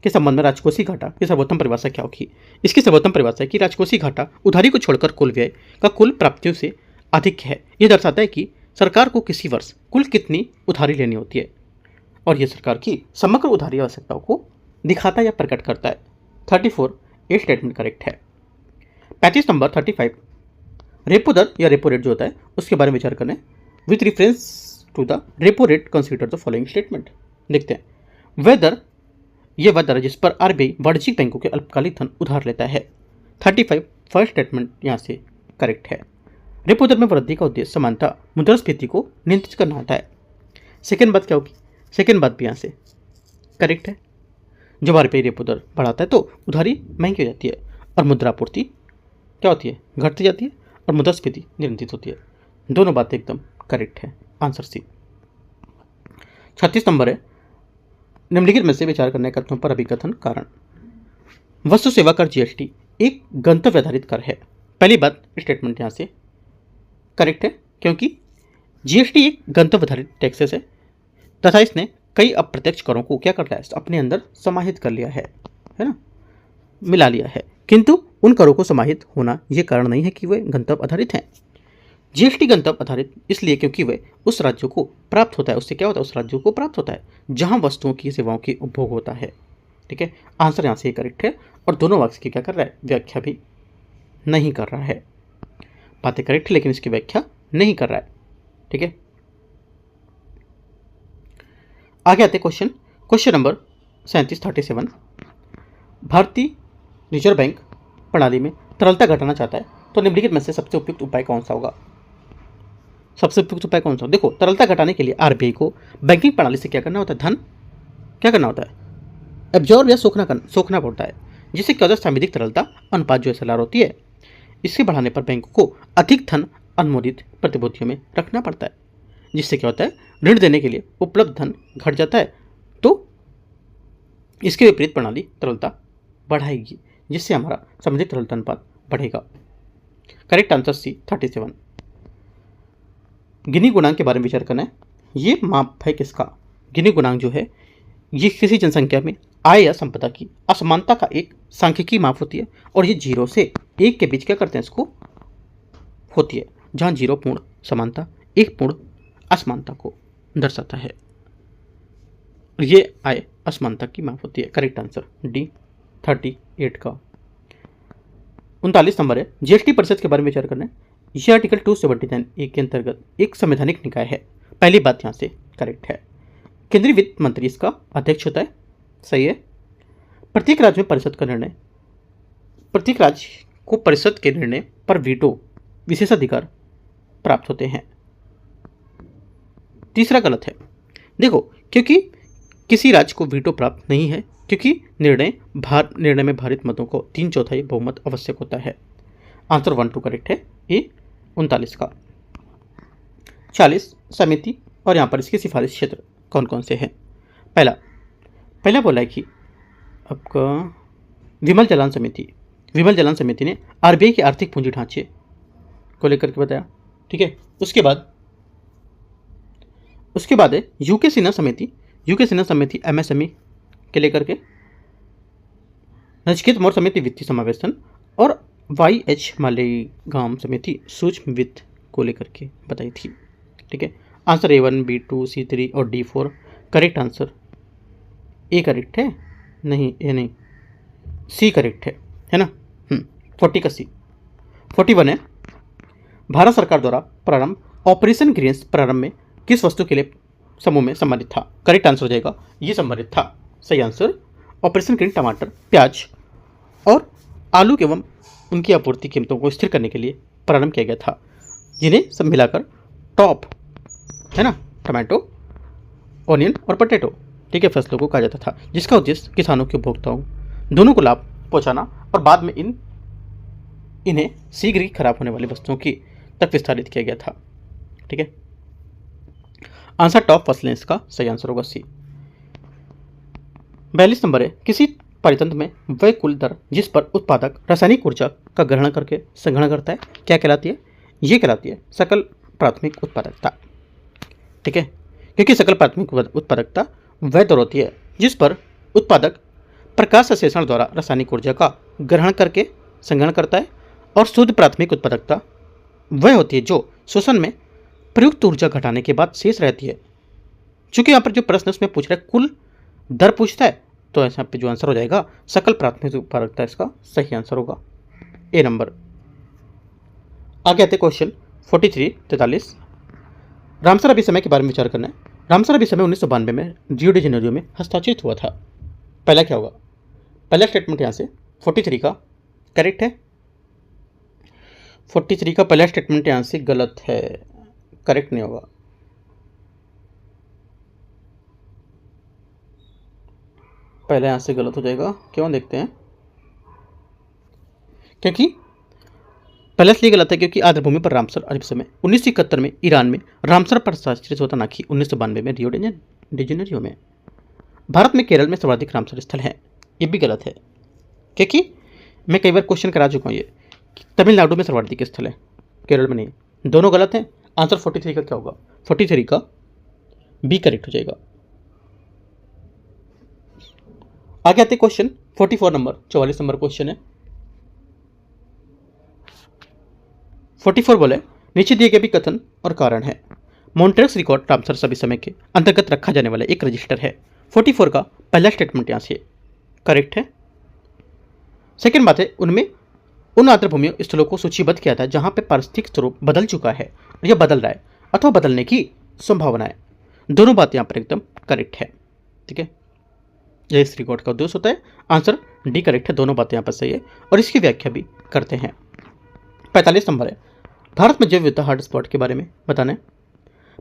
के संबंध में राजकोषीय घाटा की सर्वोत्तम परिभाषा क्या होगी? इसकी सर्वोत्तम परिभाषा है कि राजकोषीय घाटा उधारी को छोड़कर कुल व्यय का कुल प्राप्तियों से अधिक है। यह दर्शाता है कि सरकार को किसी वर्ष कुल कितनी उधारी लेनी होती है और यह सरकार की समग्र उधारी आवश्यकताओं को दिखाता या प्रकट करता है। 34 ये स्टेटमेंट करेक्ट है। 35 नंबर 35, रेपो दर या रेपो रेट जो होता है उसके बारे में विचार करें। With reference to the repo rate consider the following statement. देखते हैं, वह दर जिस पर आरबीआई वाणिज्यिक बैंकों के अल्पकालिक धन उधार लेता है। 35 फर्स्ट स्टेटमेंट यहाँ से करेक्ट है। रेपो दर में वृद्धि का उद्देश्य समानता मुद्रास्फीति को नियंत्रित करना होता है। सेकेंड बात क्या होगी? सेकेंड बात भी यहाँ से करेक्ट है। जब आरबीआई रेपो दर बढ़ाता है तो उधारी महंगी हो जाती है और मुद्रापूर्ति क्या होती है? घटती जाती है और मुद्रास्फीति नियंत्रित होती है। दोनों बातें एकदम करेक्ट है। Answer C. 36 नंबर है, निम्नलिखित में से विचार करने के तथ्यों पर अभिकथन कारण। वस्तु सेवा कर जीएसटी एक गंतव्य आधारित कर है। पहली बात स्टेटमेंट यहाँ से करेक्ट है क्योंकि जीएसटी एक गंतव्य आधारित टैक्सेस है तथा इसने कई अप्रत्यक्ष करों को क्या कर लिया है? अपने अंदर समाहित कर लिया है ना, मिला लिया है। किंतु उन करों को समाहित होना यह कारण नहीं है कि वे गंतव्य आधारित हैं। जीएसटी गंतव्य आधारित इसलिए क्योंकि वे उस राज्यों को प्राप्त होता है, उससे क्या होता है? उस राज्यों को प्राप्त होता है जहां वस्तुओं की सेवाओं की उपभोग होता है। ठीक है, आंसर यहाँ से करेक्ट है और दोनों वाक्य की क्या कर रहा है? व्याख्या भी नहीं कर रहा है। बातें करेक्ट है लेकिन इसकी व्याख्या नहीं कर रहा है। ठीक है, आगे आते क्वेश्चन नंबर 37 भारतीय रिजर्व बैंक प्रणाली में तरलता घटाना चाहता है तो निम्नलिखित में से सबसे उपयुक्त उपाय कौन सा होगा? सबसे उपयुक्त उपाय कौन सा? देखो, तरलता घटाने के लिए आरबीआई को बैंकिंग प्रणाली से क्या करना होता है? धन क्या करना होता है? एब्जॉर्ब या सोखना पड़ता है, जिससे क्या होता है? सामयिक तरलता अनुपात जो एसएलआर होती है, इसके बढ़ाने पर बैंकों को अधिक धन अनुमोदित प्रतिभूतियों में रखना पड़ता है, जिससे क्या होता है? ऋण देने के लिए उपलब्ध धन घट जाता है तो इसके विपरीत प्रणाली तरलता बढ़ाएगी, जिससे हमारा सामयिक तरलता अनुपात बढ़ेगा। Correct answer C 37। गिनी गुणांक के बारे में विचार करना है। ये माप है किसका? गिनी गुणांक जो है ये किसी जनसंख्या में आय या संपदा की असमानता का एक सांख्यिकीय माप होती है और ये 0 से 1 के बीच क्या करते हैं? इसको होती है, जहाँ 0 पूर्ण समानता, 1 पूर्ण असमानता को दर्शाता है। ये आय असमानता की माप होती है। करेक्ट आंसर डी 38 का। 39 नंबर है, जीएसटी परिषद के बारे में विचार करना है। यह आर्टिकल 279 के अंतर्गत एक संवैधानिक निकाय है। पहली बात यहाँ से करेक्ट है। केंद्रीय वित्त मंत्री इसका अध्यक्ष होता है, सही है। प्रत्येक राज्य में परिषद को परिषद के निर्णय पर वीटो विशेषाधिकार प्राप्त होते हैं। तीसरा गलत है। देखो, क्योंकि किसी राज्य को वीटो प्राप्त नहीं है क्योंकि निर्णय में भारित मतों को 3/4 बहुमत आवश्यक होता है। आंसर 1 2 करेक्ट है। ये 39 का। 40 समिति और यहाँ पर इसके सिफारिश क्षेत्र कौन कौन से हैं? पहला बोला है कि आपका विमल जलान समिति ने आरबीआई के आर्थिक पूंजी ढांचे को लेकर के बताया। ठीक है, उसके बाद है यूके सिन्हा समिति एमएसएमई के लेकर के, नचिकेत मौर्य समिति वित्तीय समावेशन और वाईएच मालेगाम समिति सूक्ष्म वित्त को लेकर के बताई थी। ठीक है, आंसर A1 B2 C3 और D4 correct answer. A correct है? नहीं, ए नहीं, सी करेक्ट है ना। 40 का सी। 41 है, भारत सरकार द्वारा प्रारंभ ऑपरेशन ग्रीन्स प्रारंभ में किस वस्तु के लिए समूह में सम्मिलित था? करेक्ट आंसर हो जाएगा ये सम्मिलित था। सही आंसर ऑपरेशन ग्रीन टमाटर, प्याज और आलू एवं उनकी आपूर्ति कीमतों को स्थिर करने के लिए प्रारंभ किया गया था, जिन्हें सब मिलाकर टॉप है ना, टमाटो, ऑनियन और पोटैटो, ठीक है, फसलों को कहा जाता था, जिसका उद्देश्य किसानों के उपभोक्ताओं दोनों को लाभ पहुंचाना और बाद में इन्हें शीघ्र ही खराब होने वाली वस्तुओं की तक विस्तारित किया गया था। ठीक है, आंसर टॉप फसलें इसका सही आंसर होगा सी। 42 नंबर है, किसी परितंत्र में वह कुल दर जिस पर उत्पादक रासायनिक ऊर्जा का ग्रहण करके संग्रहण करता है क्या कहलाती है? ये कहलाती है सकल प्राथमिक उत्पादकता। ठीक है, क्योंकि सकल प्राथमिक उत्पादकता वह दर होती है जिस पर उत्पादक प्रकाश संश्लेषण द्वारा रासायनिक ऊर्जा का ग्रहण करके संग्रहण करता है, और शुद्ध प्राथमिक उत्पादकता वह होती है जो शोषण में प्रयुक्त ऊर्जा घटाने के बाद शेष रहती है। चूंकि यहाँ पर जो प्रश्न उसमें पूछ रहा है कुल दर पूछता है, तो यहाँ पे जो आंसर हो जाएगा सकल प्राथमिक उत्पादकता इसका सही आंसर होगा ए नंबर। आगे आते क्वेश्चन 43 रामसर अभिसमय के बारे में विचार करना है। रामसर अभिसमय 1992 में रियो डी जेनेरियो में हस्ताक्षरित हुआ था। पहला क्या होगा? पहला स्टेटमेंट यहाँ से 43 का करेक्ट है। 43 का पहला स्टेटमेंट यहाँ से गलत है, करेक्ट नहीं होगा। पहले यहाँ से गलत हो जाएगा, क्यों देखते हैं। क्योंकि पहले इसलिए गलत है क्योंकि आर्द्रभूमि पर रामसर अभिसमय 1971 में ईरान में रामसर पर हस्ताक्षरित होता, ना कि 1992 में रियो डी जेनेरियो में। भारत में केरल में सर्वाधिक रामसर स्थल हैं, ये भी गलत है क्योंकि मैं कई बार क्वेश्चन करा चुका हूँ ये, तमिलनाडु में सर्वाधिक स्थल है, केरल में नहीं। दोनों गलत हैं। आंसर 43 का क्या होगा? 43 का बी करेक्ट हो जाएगा। आगे आते क्वेश्चन 44 नंबर, 44 नंबर क्वेश्चन है। 44 बोले नीचे दिए गए भी कथन और कारण है। मॉन्ट्रियस रिकॉर्ड रामसर अभिसमय के अंतर्गत रखा जाने वाला एक रजिस्टर है। 44 का पहला स्टेटमेंट यहाँ से करेक्ट है। सेकेंड बात है, उनमें उन आर्द्रभूमि स्थलों को सूचीबद्ध किया था जहां पे पारिस्थितिक स्वरूप बदल चुका है और यह बदल रहा है अथवा बदलने की संभावना है। दोनों बात यहाँ पर एकदम करेक्ट है। ठीक है, यह इस रिकॉर्ड का उद्देश्य होता है। आंसर डी करेक्ट है, दोनों बातें यहाँ पर सही है और इसकी व्याख्या भी करते हैं। 45 नंबर है, भारत में जैव विविधता हॉटस्पॉट के बारे में बताना है।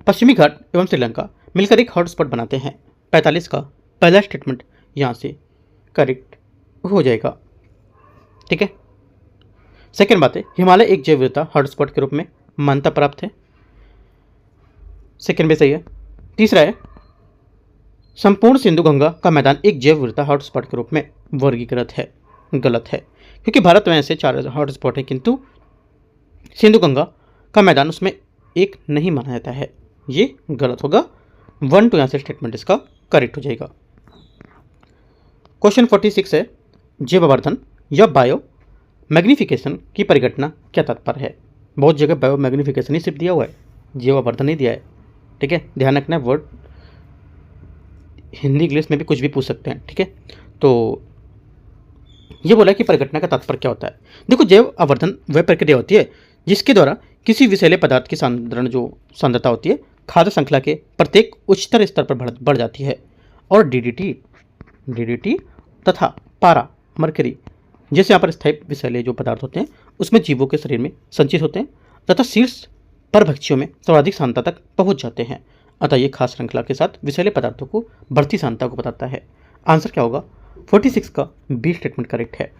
पश्चिमी घाट एवं श्रीलंका मिलकर एक हॉटस्पॉट बनाते हैं। 45 का पहला स्टेटमेंट यहाँ से करेक्ट हो जाएगा। ठीक है, सेकेंड बात है, हिमालय एक जैव विविधता हॉटस्पॉट के रूप में मान्यता प्राप्त है। सेकेंड भी सही है। तीसरा है, संपूर्ण सिंधु गंगा का मैदान एक जैव विविधता हॉटस्पॉट के रूप में वर्गीकृत है। गलत है क्योंकि भारत में ऐसे 4 हॉटस्पॉट है किंतु सिंधु गंगा का मैदान उसमें एक नहीं माना जाता है, ये गलत होगा। 1 2 यहाँ से स्टेटमेंट इसका करेक्ट हो जाएगा। क्वेश्चन 46 है, जैववर्धन या बायो मैग्निफिकेशन की परिघटना क्या तात्पर्य है? बहुत जगह बायो मैग्निफिकेशन ही सिर्फ दिया हुआ है, जैववर्धन नहीं दिया है। ठीक है, ध्यान रखना, वर्ड हिंदी इंग्लिश में भी कुछ भी पूछ सकते हैं। ठीक है, तो ये बोला कि परिघटना का तात्पर्य क्या होता है। देखो, जैव आवर्धन वह प्रक्रिया होती है जिसके द्वारा किसी विषैले पदार्थ की सांद्रता होती है खाद्य श्रृंखला के प्रत्येक उच्चतर स्तर पर बढ़ जाती है और डीडीटी तथा पारा मरकरी जैसे यहाँ पर स्थायी विषैले जो पदार्थ होते हैं उसमें जीवों के शरीर में संचित होते हैं तथा शीर्ष परभक्षियों में सर्वाधिक सांद्रता तक पहुंच जाते हैं। अतः ये खास श्रृंखला के साथ विषैले पदार्थों को बढ़ती सांद्रता को बताता है। आंसर क्या होगा? 46 का बी स्टेटमेंट करेक्ट है।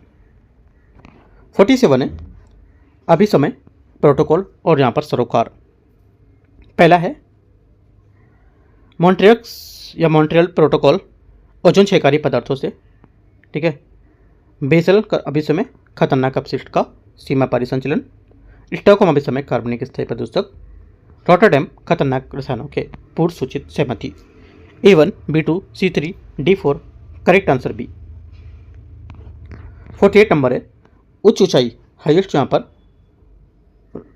47 है, अभिसमय प्रोटोकॉल और यहाँ पर सरोकार। पहला है मॉन्ट्रियल प्रोटोकॉल ओजोन क्षयकारी पदार्थों से, ठीक है, बेसल का अभिसमय खतरनाक अपशिष्ट का सीमा पारी संचलन, स्टॉकहोम अभिसमय कार्बनिक स्थायी प्रदूषक, रॉटरडैम खतरनाक रसायनों के पूर्व सूचित सहमति। A1 B2 C3 D4 correct answer B. 48 number है, उच्च ऊंचाई हाईएस्ट यहाँ पर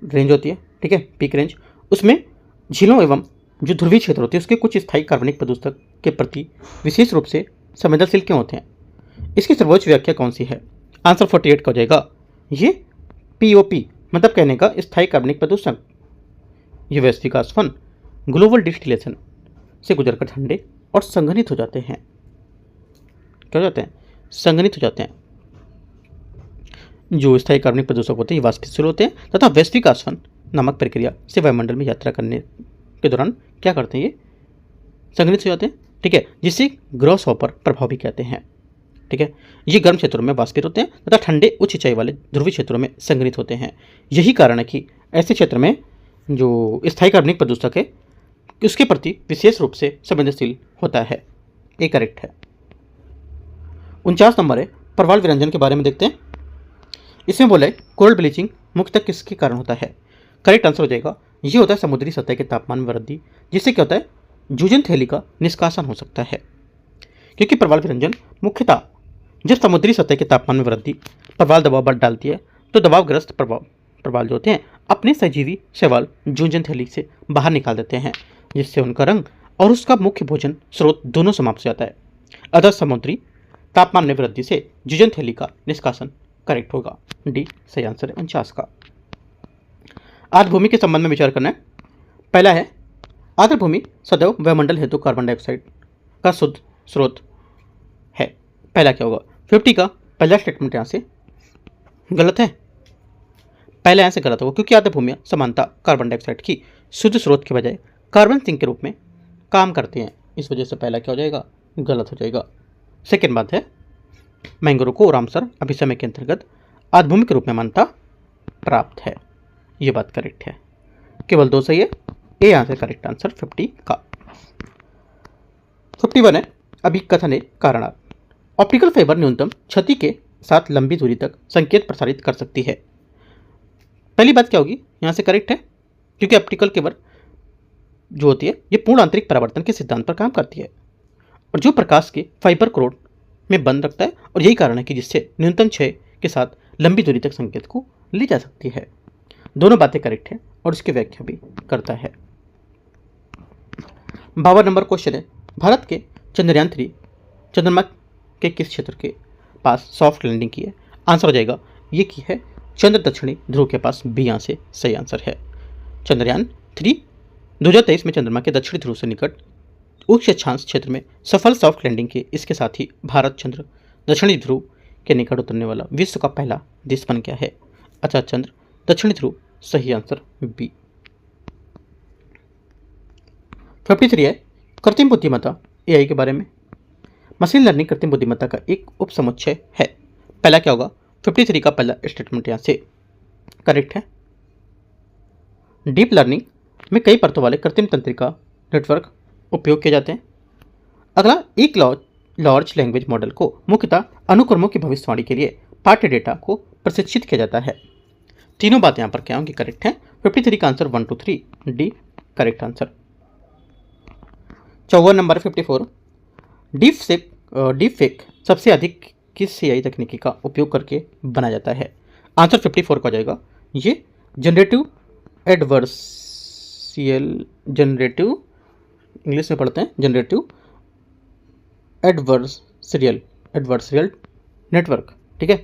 रेंज होती है, ठीक है, पीक रेंज, उसमें झीलों एवं जो ध्रुवीय क्षेत्र होते हैं उसके कुछ स्थायी कार्बनिक प्रदूषक के प्रति विशेष रूप से संवेदनशील क्यों होते हैं? इसकी सर्वोच्च व्याख्या कौन सी है? आंसर 48 का हो जाएगा ये POP, मतलब कहने का स्थायी कार्बनिक प्रदूषक। ये वैश्विक आसवन ग्लोबल डिस्टिलेशन से गुजरकर ठंडे और संघनित हो जाते हैं। क्या हो जाते हैं? संघनित हो जाते हैं। जो स्थायी कार्बनिक प्रदूषक होते हैं ये वाष्पशील होते हैं तथा वैश्विक आसवन नामक प्रक्रिया से वायुमंडल में यात्रा करने के दौरान क्या करते हैं? ये संघनित हो जाते हैं, ठीक है, जिसे ग्रॉस हॉपर प्रभाव भी कहते हैं। ठीक है, ये गर्म क्षेत्रों में वाष्पित होते हैं तथा ठंडे उच्च ऊंचाई वाले ध्रुवीय क्षेत्रों में संघनित होते हैं। यही कारण है कि ऐसे क्षेत्र में जो स्थायी कार्बनिक प्रदूषक है उसके प्रति विशेष रूप से संवेदनशील होता है। ये करेक्ट है। 49 नंबर है प्रवाल विरंजन के बारे में देखते हैं। इसमें बोला है कोरल ब्लीचिंग मुख्यतः किसके कारण होता है? करेक्ट आंसर हो जाएगा ये होता है समुद्री सतह के तापमान में वृद्धि, जिससे क्या होता है? जूजन थैली का निष्कासन हो सकता है। क्योंकि प्रवाल विरंजन मुख्यतः जब समुद्री सतह के तापमान में वृद्धि प्रवाल दबाव बढ़ डालती है तो दबावग्रस्त प्रवाल जो होते हैं अपने सजीवी शैवाल जूजन थैली से बाहर निकाल देते हैं, जिससे उनका रंग और उसका मुख्य भोजन स्रोत दोनों समाप्त हो जाता है। अतः समुद्री तापमान में वृद्धि से जूजन थैली का निष्कासन करेक्ट होगा। डी सही आंसर है 49 का। आर्द्र भूमि के संबंध में विचार करना है। पहला है आर्द्र भूमि सदैव वायुमंडल हेतु कार्बन डाइऑक्साइड का शुद्ध स्रोत है। पहला क्या होगा? 50 का पहला स्टेटमेंट यहाँ से गलत है। पहला यहाँ से गलत होगा क्योंकि आर्द्र भूमियाँ समानता कार्बन डाइऑक्साइड की शुद्ध स्रोत के बजाय कार्बन सिंक के रूप में काम करते हैं। इस वजह से पहला क्या हो जाएगा? गलत हो जाएगा। सेकेंड बात है मैंग्रोव को रामसर अभिसमय के अंतर्गत आर्द्र भूमि के रूप में मान्यता प्राप्त है। ये बात करेक्ट है। केवल 2 सही है। ए यहाँ से करेक्ट आंसर 50 का। 51 है अभिकथन कारणार्थ। ऑप्टिकल फाइबर न्यूनतम क्षति के साथ लंबी दूरी तक संकेत प्रसारित कर सकती है। पहली बात क्या होगी? यहाँ से करेक्ट है क्योंकि ऑप्टिकल केबल जो होती है ये पूर्ण आंतरिक परावर्तन के सिद्धांत पर काम करती है और जो प्रकाश के फाइबर कोड में बंद रखता है, और यही कारण है कि जिससे न्यूनतम क्षय के साथ लंबी दूरी तक संकेत को ली जा सकती है। दोनों बातें करेक्ट है और इसकी व्याख्या भी करता है। 52 नंबर क्वेश्चन है भारत के चंद्रयान 3 चंद्रमा के किस क्षेत्र के पास सॉफ्ट लैंडिंग की है? आंसर हो जाएगा ये की है चंद्र दक्षिणी ध्रुव के पास। बी यहाँ से सही आंसर है। चंद्रयान 3 2023 में चंद्रमा के दक्षिणी ध्रुव से निकट उच्च अक्षांश क्षेत्र में सफल सॉफ्ट लैंडिंग की। इसके साथ ही भारत चंद्र दक्षिणी ध्रुव के निकट उतरने वाला विश्व का पहला देश बन गया है। अच्छा, चंद्र दक्षिणी ध्रुव सही आंसर बी। 53 है कृत्रिम बुद्धिमत्ता एआई के बारे में। मशीन लर्निंग कृत्रिम बुद्धिमत्ता का एक उपसमुच्चय है। पहला क्या होगा? 53 का पहला स्टेटमेंट यहाँ से करेक्ट है। डीप लर्निंग में कई परतों वाले कृत्रिम तंत्रिका नेटवर्क उपयोग किए जाते हैं। अगला एक लार्ज लैंग्वेज मॉडल को मुख्यतः अनुक्रमों की भविष्यवाणी के लिए पाठ्य डेटा को प्रशिक्षित किया जाता है। तीनों बातें यहाँ पर क्या होंगी? करेक्ट है। 53 का answer 1 2 3 D correct answer. 54 number 54 deep fake सबसे अधिक किस सीआई तकनीकी का उपयोग करके बनाया जाता है? आंसर 54 का हो जाएगा ये जनरेटिव इंग्लिश में पढ़ते हैं जनरेटिव एडवर्सरियल नेटवर्क। ठीक है,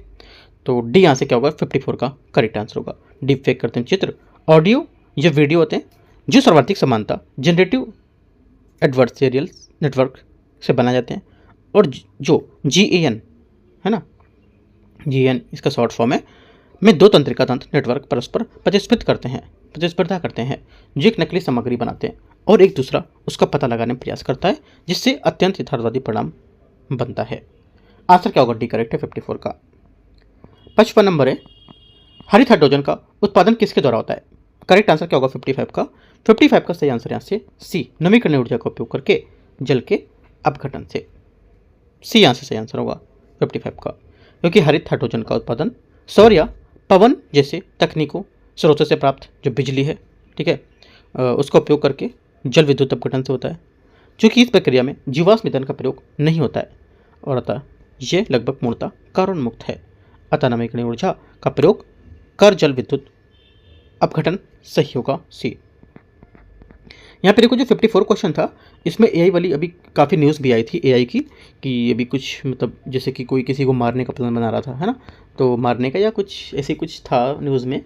तो डी यहाँ से क्या होगा? 54 का करेक्ट आंसर होगा। डीप फेक करते हैं चित्र, ऑडियो या वीडियो होते हैं जो सर्वाधिक समानता जनरेटिव एडवर्सरियल नेटवर्क से बनाए जाते हैं, और जो GAN है ना, GAN इसका शॉर्ट फॉर्म है, में दो तंत्रिका तंत्र नेटवर्क परस्पर प्रतिस्पर्धा करते हैं जो एक नकली सामग्री बनाते हैं और एक दूसरा उसका पता लगाने का प्रयास करता है, जिससे अत्यंत यथार्थवादी परिणाम बनता है। आंसर क्या होगा? डी करेक्ट है 54 का। 55 नंबर है हरित हाइड्रोजन का उत्पादन किसके द्वारा होता है? करेक्ट आंसर क्या होगा? 55 का। 55 का सही आंसर यहाँ से सी नवीकरणीय ऊर्जा का उपयोग करके जल के अपघटन से। सी यहाँ से सही आंसर होगा 55 का, क्योंकि हरित हाइड्रोजन का उत्पादन सौर या पवन जैसे तकनीकों स्रोतों से प्राप्त जो बिजली है, ठीक है, उसका उपयोग करके जल विद्युत अपघटन से होता है, क्योंकि इस प्रक्रिया में जीवाश्म ईंधन का प्रयोग नहीं होता है और अतः ये लगभग पूर्णतः कार्बन मुक्त है। अतः नवीकरणीय ऊर्जा का प्रयोग कर जल विद्युत अपघटन सही होगा सी। यहाँ पे देखो जो 54 क्वेश्चन था इसमें एआई वाली अभी काफ़ी न्यूज़ भी आई थी एआई की, कि अभी कुछ मतलब जैसे कि कोई किसी को मारने का प्लान बना रहा था, है ना, तो मारने का या कुछ ऐसे कुछ था न्यूज़ में,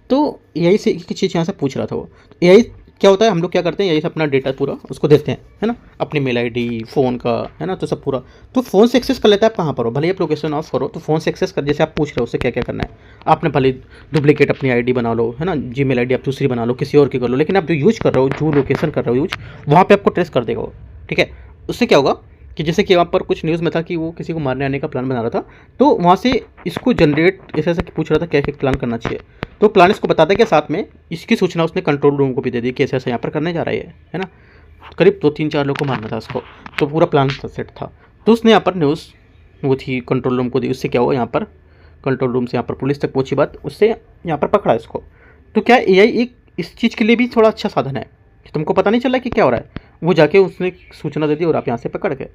तो एआई से एक चीज़ यहाँ से पूछ रहा था वो। एआई क्या होता है, हम लोग क्या करते हैं, यही से अपना डेटा पूरा उसको देते हैं, है ना, अपनी मेल आईडी, फ़ोन का, है ना, तो सब पूरा तो फ़ोन से एक्सेस कर लेता है। आप कहाँ पर हो, भले ही आप लोकेशन ऑफ करो, तो फ़ोन से एक्सेस कर, जैसे आप पूछ रहे हो उससे क्या क्या करना है, आपने भले डुप्लीकेट अपनी आईडी बना लो, है ना, जीमेल आईडी आप दूसरी बना लो, किसी और की कर लो, लेकिन आप जो यूज कर रहे हो, जो लोकेशन कर रहे हो यूज, वहाँ पर आपको ट्रेस कर देगा वो, ठीक है। उससे क्या होगा कि जैसे कि वहाँ पर कुछ न्यूज़ में था कि वो किसी को मारने आने का प्लान बना रहा था, तो वहाँ से इसको जनरेट ऐसे ऐसे पूछ रहा था क्या क्या प्लान करना चाहिए, तो प्लान इसको बताता है कि साथ में इसकी सूचना उसने कंट्रोल रूम को भी दे दी कि ऐसे ऐसे यहाँ पर करने जा रहा है ना। करीब 2-3-4 लोग को मारना था उसको, तो पूरा प्लान सेट था। तो उसने यहाँ पर न्यूज़ वो थी कंट्रोल रूम को दी, उससे क्या हुआ, यहाँ पर कंट्रोल रूम से यहाँ पर पुलिस तक पहुँची बात, उससे यहाँ पर पकड़ा इसको। तो क्या एआई एक इस चीज़ के लिए भी थोड़ा अच्छा साधन है कि तुमको पता नहीं चल रहा है कि क्या हो रहा है, वो जाके उसने सूचना दे दी और आप यहाँ से पकड़ गए।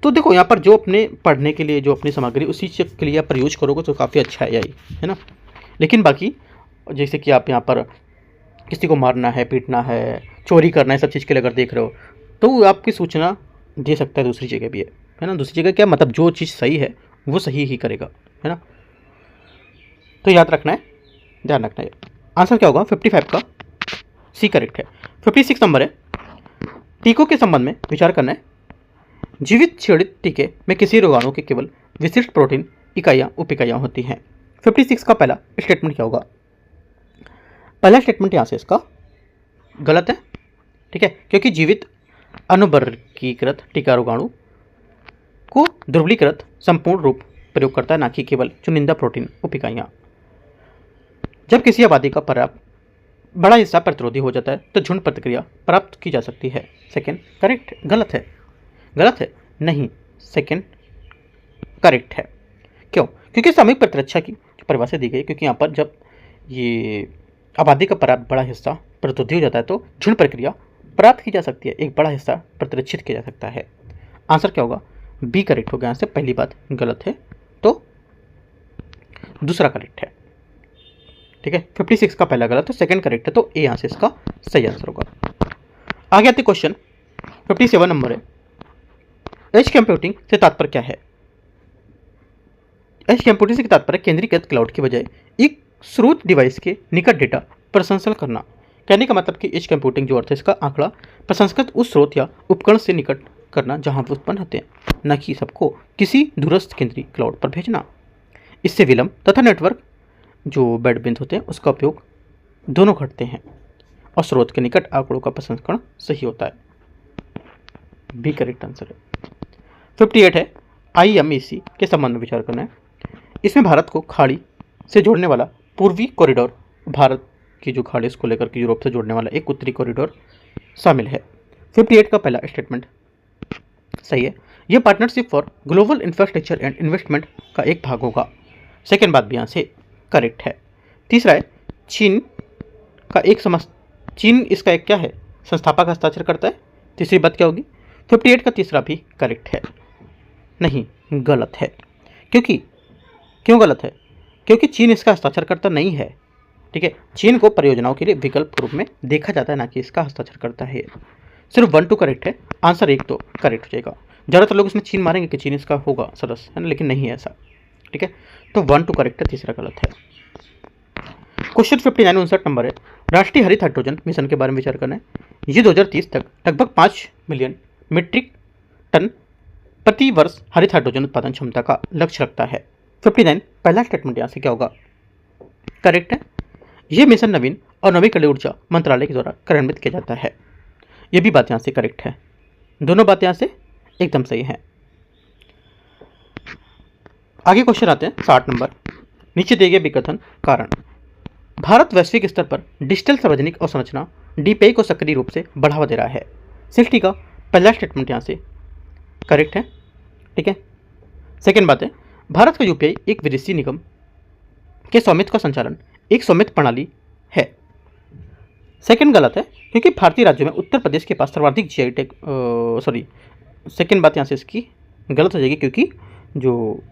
तो देखो यहाँ पर जो अपने पढ़ने के लिए जो अपनी सामग्री उसी चीज़ के लिए आप प्रयोग करोगे तो काफ़ी अच्छा है एआई, है ना। लेकिन बाकी जैसे कि आप यहाँ पर किसी को मारना है, पीटना है, चोरी करना है, सब चीज़ के लिए अगर देख रहे हो तो वो आपकी सूचना दे सकता है दूसरी जगह भी है ना। दूसरी जगह क्या मतलब, जो चीज़ सही है वो सही ही करेगा, है ना। तो याद रखना है, ध्यान रखना है। आंसर क्या होगा 55 का सी करेक्ट है। 56 नंबर है, टीकों के संबंध में विचार करना है। जीवित क्षणित टीके में किसी रोगाणु के केवल विशिष्ट प्रोटीन इकाइयाँ उप इकाइयाँ होती हैं। 56 का पहला स्टेटमेंट क्या होगा, पहला स्टेटमेंट यहाँ से इसका गलत है, ठीक है, क्योंकि जीवित अनुवर्गीकृत टीका रोगाणु को ध्रुवीकृत संपूर्ण रूप प्रयोग करता है, ना कि केवल चुनिंदा प्रोटीन उप इकाइयाँ। जब किसी आबादी का पर्याप्त बड़ा हिस्सा प्रतिरोधी हो जाता है तो झुंड प्रतिक्रिया प्राप्त की जा सकती है। सेकेंड करेक्ट, गलत है, गलत है, नहीं, सेकेंड करेक्ट है। क्यों, क्योंकि सामूहिक प्रतिरक्षा की परिभाषा दी गई, क्योंकि यहाँ पर जब ये आबादी का पर्याप्त बड़ा हिस्सा प्रतिरोधी हो जाता है तो झुंड प्रक्रिया प्राप्त की जा सकती है, एक बड़ा हिस्सा प्रतिरक्षित किया जा सकता है। आंसर क्या होगा, बी करेक्ट हो गया। यहाँ से पहली बात गलत है तो दूसरा करेक्ट है, ठीक है। 56 का पहला गलत है, सेकंड करेक्ट है, तो ए यहाँ से इसका सही आंसर होगा। आगे आते क्वेश्चन 57 नंबर है, एज कंप्यूटिंग से तात्पर्य क्या है। एज कंप्यूटिंग से तात्पर्य केंद्रीकृत क्लाउड की बजाय एक स्रोत डिवाइस के निकट डेटा प्रसंस्करण करना। कहने का मतलब कि एज कंप्यूटिंग जो अर्थ है इसका आंकड़ा प्रसंस्कृत उस स्रोत या उपकरण से निकट करना जहां वो उत्पन्न होते हैं, न कि सबको किसी दूरस्थ केंद्रीय क्लाउड पर भेजना। इससे विलंब तथा नेटवर्क जो बैंडविड्थ होते हैं उसका उपयोग दोनों घटते हैं और स्रोत के निकट आंकड़ों का प्रसंस्करण सही होता है। बी करेक्ट आंसर है। 58 है, IMEC के संबंध में विचार करना है। इसमें भारत को खाड़ी से जोड़ने वाला पूर्वी कॉरिडोर, भारत की जो खाड़ी इसको लेकर के यूरोप से जोड़ने वाला एक उत्तरी कॉरिडोर शामिल है। 58 का पहला स्टेटमेंट सही है, यह partnership for global infrastructure and investment का एक भाग होगा। सेकेंड बात भी यहाँ से करेक्ट है। तीसरा है, चीन इसका एक क्या है, संस्थापक हस्ताक्षर करता है। तीसरी बात क्या होगी, 58 का तीसरा भी करेक्ट है, नहीं गलत है। क्यों गलत है, क्योंकि चीन इसका हस्ताक्षरकर्ता नहीं है, ठीक है। चीन को परियोजनाओं के लिए विकल्प के रूप में देखा जाता है, ना कि इसका हस्ताक्षरकर्ता है। सिर्फ 1-2 करेक्ट है, आंसर 1 तो करेक्ट हो जाएगा। ज़्यादातर लोग इसमें चीन मारेंगे कि चीन इसका होगा सदस्य, है ना, लेकिन नहीं है ऐसा, ठीक है। तो 1-2 करेक्ट है, तीसरा गलत है। क्वेश्चन 59 नंबर है, राष्ट्रीय हरित हाइड्रोजन मिशन के बारे में विचार करना है। ये 2030 तक लगभग 5 मिलियन मीट्रिक टन प्रति वर्ष हरित हाइड्रोजन उत्पादन क्षमता का लक्ष्य रखता है। 59 पहला स्टेटमेंट यहाँ से क्या होगा, करेक्ट है। यह मिशन नवीन और नवीकरणीय ऊर्जा मंत्रालय के द्वारा कार्यान्वित किया जाता है, यह भी बात यहाँ से करेक्ट है। दोनों बातें यहाँ से एकदम सही है। आगे क्वेश्चन आते हैं 60 नंबर, नीचे दिए गए विकथन कारण। भारत वैश्विक स्तर पर डिजिटल सार्वजनिक अवसंरचना DPI को सक्रिय रूप से बढ़ावा दे रहा है। 60 का पहला स्टेटमेंट यहाँ से करेक्ट है, ठीक है। सेकेंड बात है, भारत का UPI एक विदेशी निगम के स्वामित्व का संचालन एक स्वामित्व प्रणाली है। सेकंड गलत है, क्योंकि भारतीय राज्यों में उत्तर प्रदेश के पास सर्वाधिक GI टैग, सेकंड बात यहाँ से इसकी गलत हो जाएगी, क्योंकि जो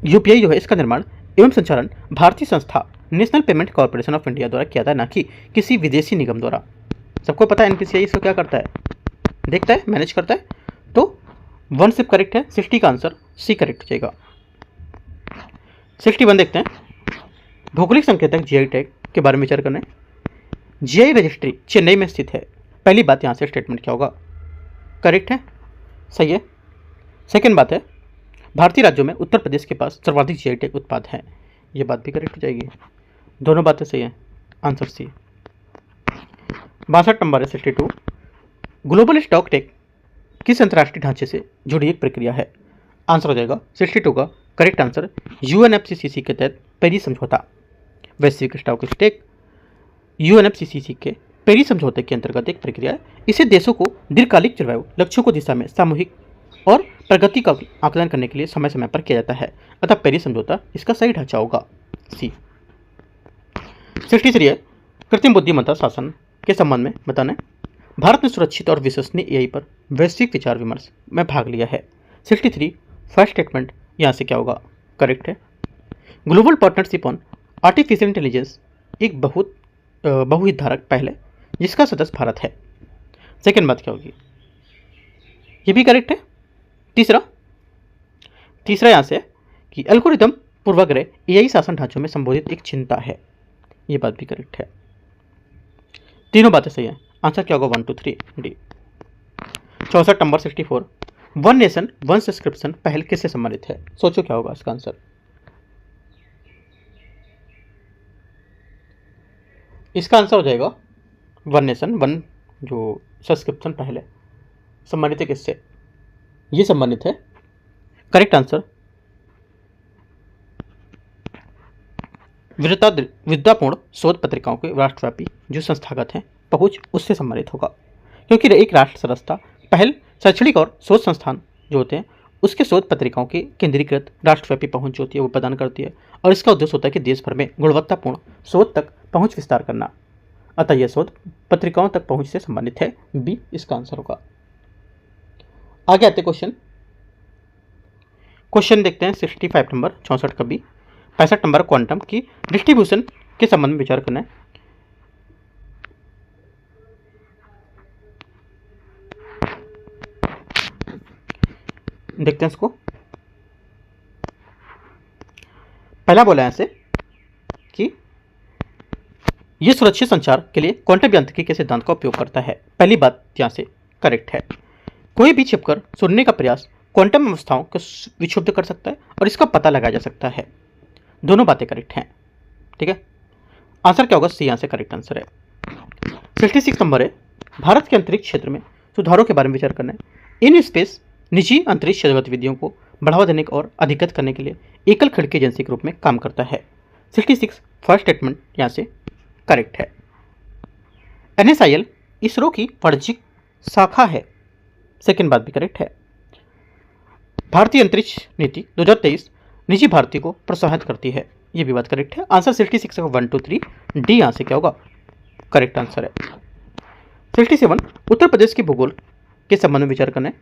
UPI जो है इसका निर्माण एवं संचालन भारतीय संस्था national payment corporation of India द्वारा किया था, ना कि किसी विदेशी निगम द्वारा। सबको पता है NPCI इसको क्या करता है, देखता है, मैनेज करता है। तो 1 सिर्फ करेक्ट है, 60 का आंसर सी करेक्ट हो जाएगा। 61 देखते हैं, भौगोलिक संकेतक GI टैग के बारे में विचार करना है। जीआई रजिस्ट्री चेन्नई में स्थित है। पहली बात यहाँ से स्टेटमेंट क्या होगा? करेक्ट है, सही है। सेकेंड बात है, भारतीय राज्यों में उत्तर प्रदेश के पास सर्वाधिक जीआई टैग उत्पाद हैं। ये बात भी करेक्ट हो जाएगी, दोनों बातें सही हैं। Answer C. 62 नंबर है 62, ग्लोबल स्टॉक टेक किस अंतर्राष्ट्रीय ढांचे से जुड़ी एक प्रक्रिया है? आंसर हो जाएगा 62 का करेक्ट आंसर यूएनएफसीसीसी के तहत पेरिस समझौता। वैश्विक स्टॉक टेक यूएनएफसीसीसी के पेरिस समझौते के अंतर्गत एक प्रक्रिया है। इसे देशों को दीर्घकालिक जलवायु लक्ष्यों को दिशा में सामूहिक और प्रगति का आकलन करने के लिए समय समय पर किया जाता है, अतः पेरिस समझौता इसका सही ढांचा होगा, सी। 63 है, कृत्रिम बुद्धिमत्ता शासन के संबंध में बताना। भारत ने सुरक्षित और विश्वसनीय एआई पर वैश्विक विचार विमर्श में भाग लिया है। 63 फर्स्ट स्टेटमेंट यहाँ से क्या होगा? करेक्ट है। Global partnership on artificial intelligence एक बहुहितधारक पहल है जिसका सदस्य भारत है। सेकेंड बात क्या होगी? ये भी करेक्ट है। तीसरा यहाँ से कि एल्गोरिदम पूर्वाग्रह एआई शासन ढांचों में संबोधित एक चिंता है। ये बात भी करेक्ट है, तीनों बातें सही हैं। आंसर क्या होगा? 1 2 3 D. 64 number 64, one nation one subscription पहल किससे संबंधित है? सोचो क्या होगा इसका आंसर? इसका आंसर हो जाएगा वन नेशन वन जो सब्सक्रिप्शन पहल है, संबंधित है किससे? ये संबंधित है, करेक्ट आंसर विद्यापूर्ण शोध पत्रिकाओं के राष्ट्रव्यापी जो संस्थागत हैं पहुंच उससे संबंधित होगा, क्योंकि एक राष्ट्र संस्था पहल शैक्षणिक और शोध संस्थान जो होते हैं उसके शोध पत्रिकाओं की केंद्रीकृत राष्ट्रव्यापी पहुंच जो होती है वो प्रदान करती है, और इसका उद्देश्य होता है कि देश भर में गुणवत्तापूर्ण शोध तक पहुंच विस्तार करना, अतः यह शोध पत्रिकाओं तक पहुंच से संबंधित है, बी इसका आंसर होगा। आगे आते क्वेश्चन देखते हैं 65 नंबर 64 का बी। 65 नंबर क्वांटम की डिस्ट्रीब्यूशन के संबंध में विचार करना है। देखते हैं इसको। पहला बोला है ऐसे कि यह सुरक्षित संचार के लिए क्वांटम यांत्रिकी के सिद्धांत का उपयोग करता है। पहली बात यहां से करेक्ट है। कोई भी छिपकर सुनने का प्रयास क्वांटम अवस्थाओं को विक्षुब्ध कर सकता है और इसका पता लगाया जा सकता है। दोनों बातें करेक्ट हैं, ठीक है। आंसर क्या होगा? सी यहां से करेक्ट आंसर है। 66 नंबर है, भारत के अंतरिक्ष क्षेत्र में सुधारों के बारे में विचार करना है। इन स्पेस निजी अंतरिक्ष गतिविधियों को बढ़ावा देने और अधिकृत करने के लिए एकल खिड़की एजेंसी के रूप में काम करता है। 66 फर्स्ट स्टेटमेंट यहां से करेक्ट है। NSIL इसरो की वाणिज्यिक शाखा है, सेकेंड बात भी करेक्ट है। भारतीय अंतरिक्ष नीति 2023 निजी भारतीय को प्रोत्साहित करती है, ये भी बात करेक्ट है। आंसर 66 का 1 2 3 डी यहां से क्या होगा? करेक्ट आंसर है। 67 उत्तर प्रदेश के भूगोल के संबंध में विचार करना है।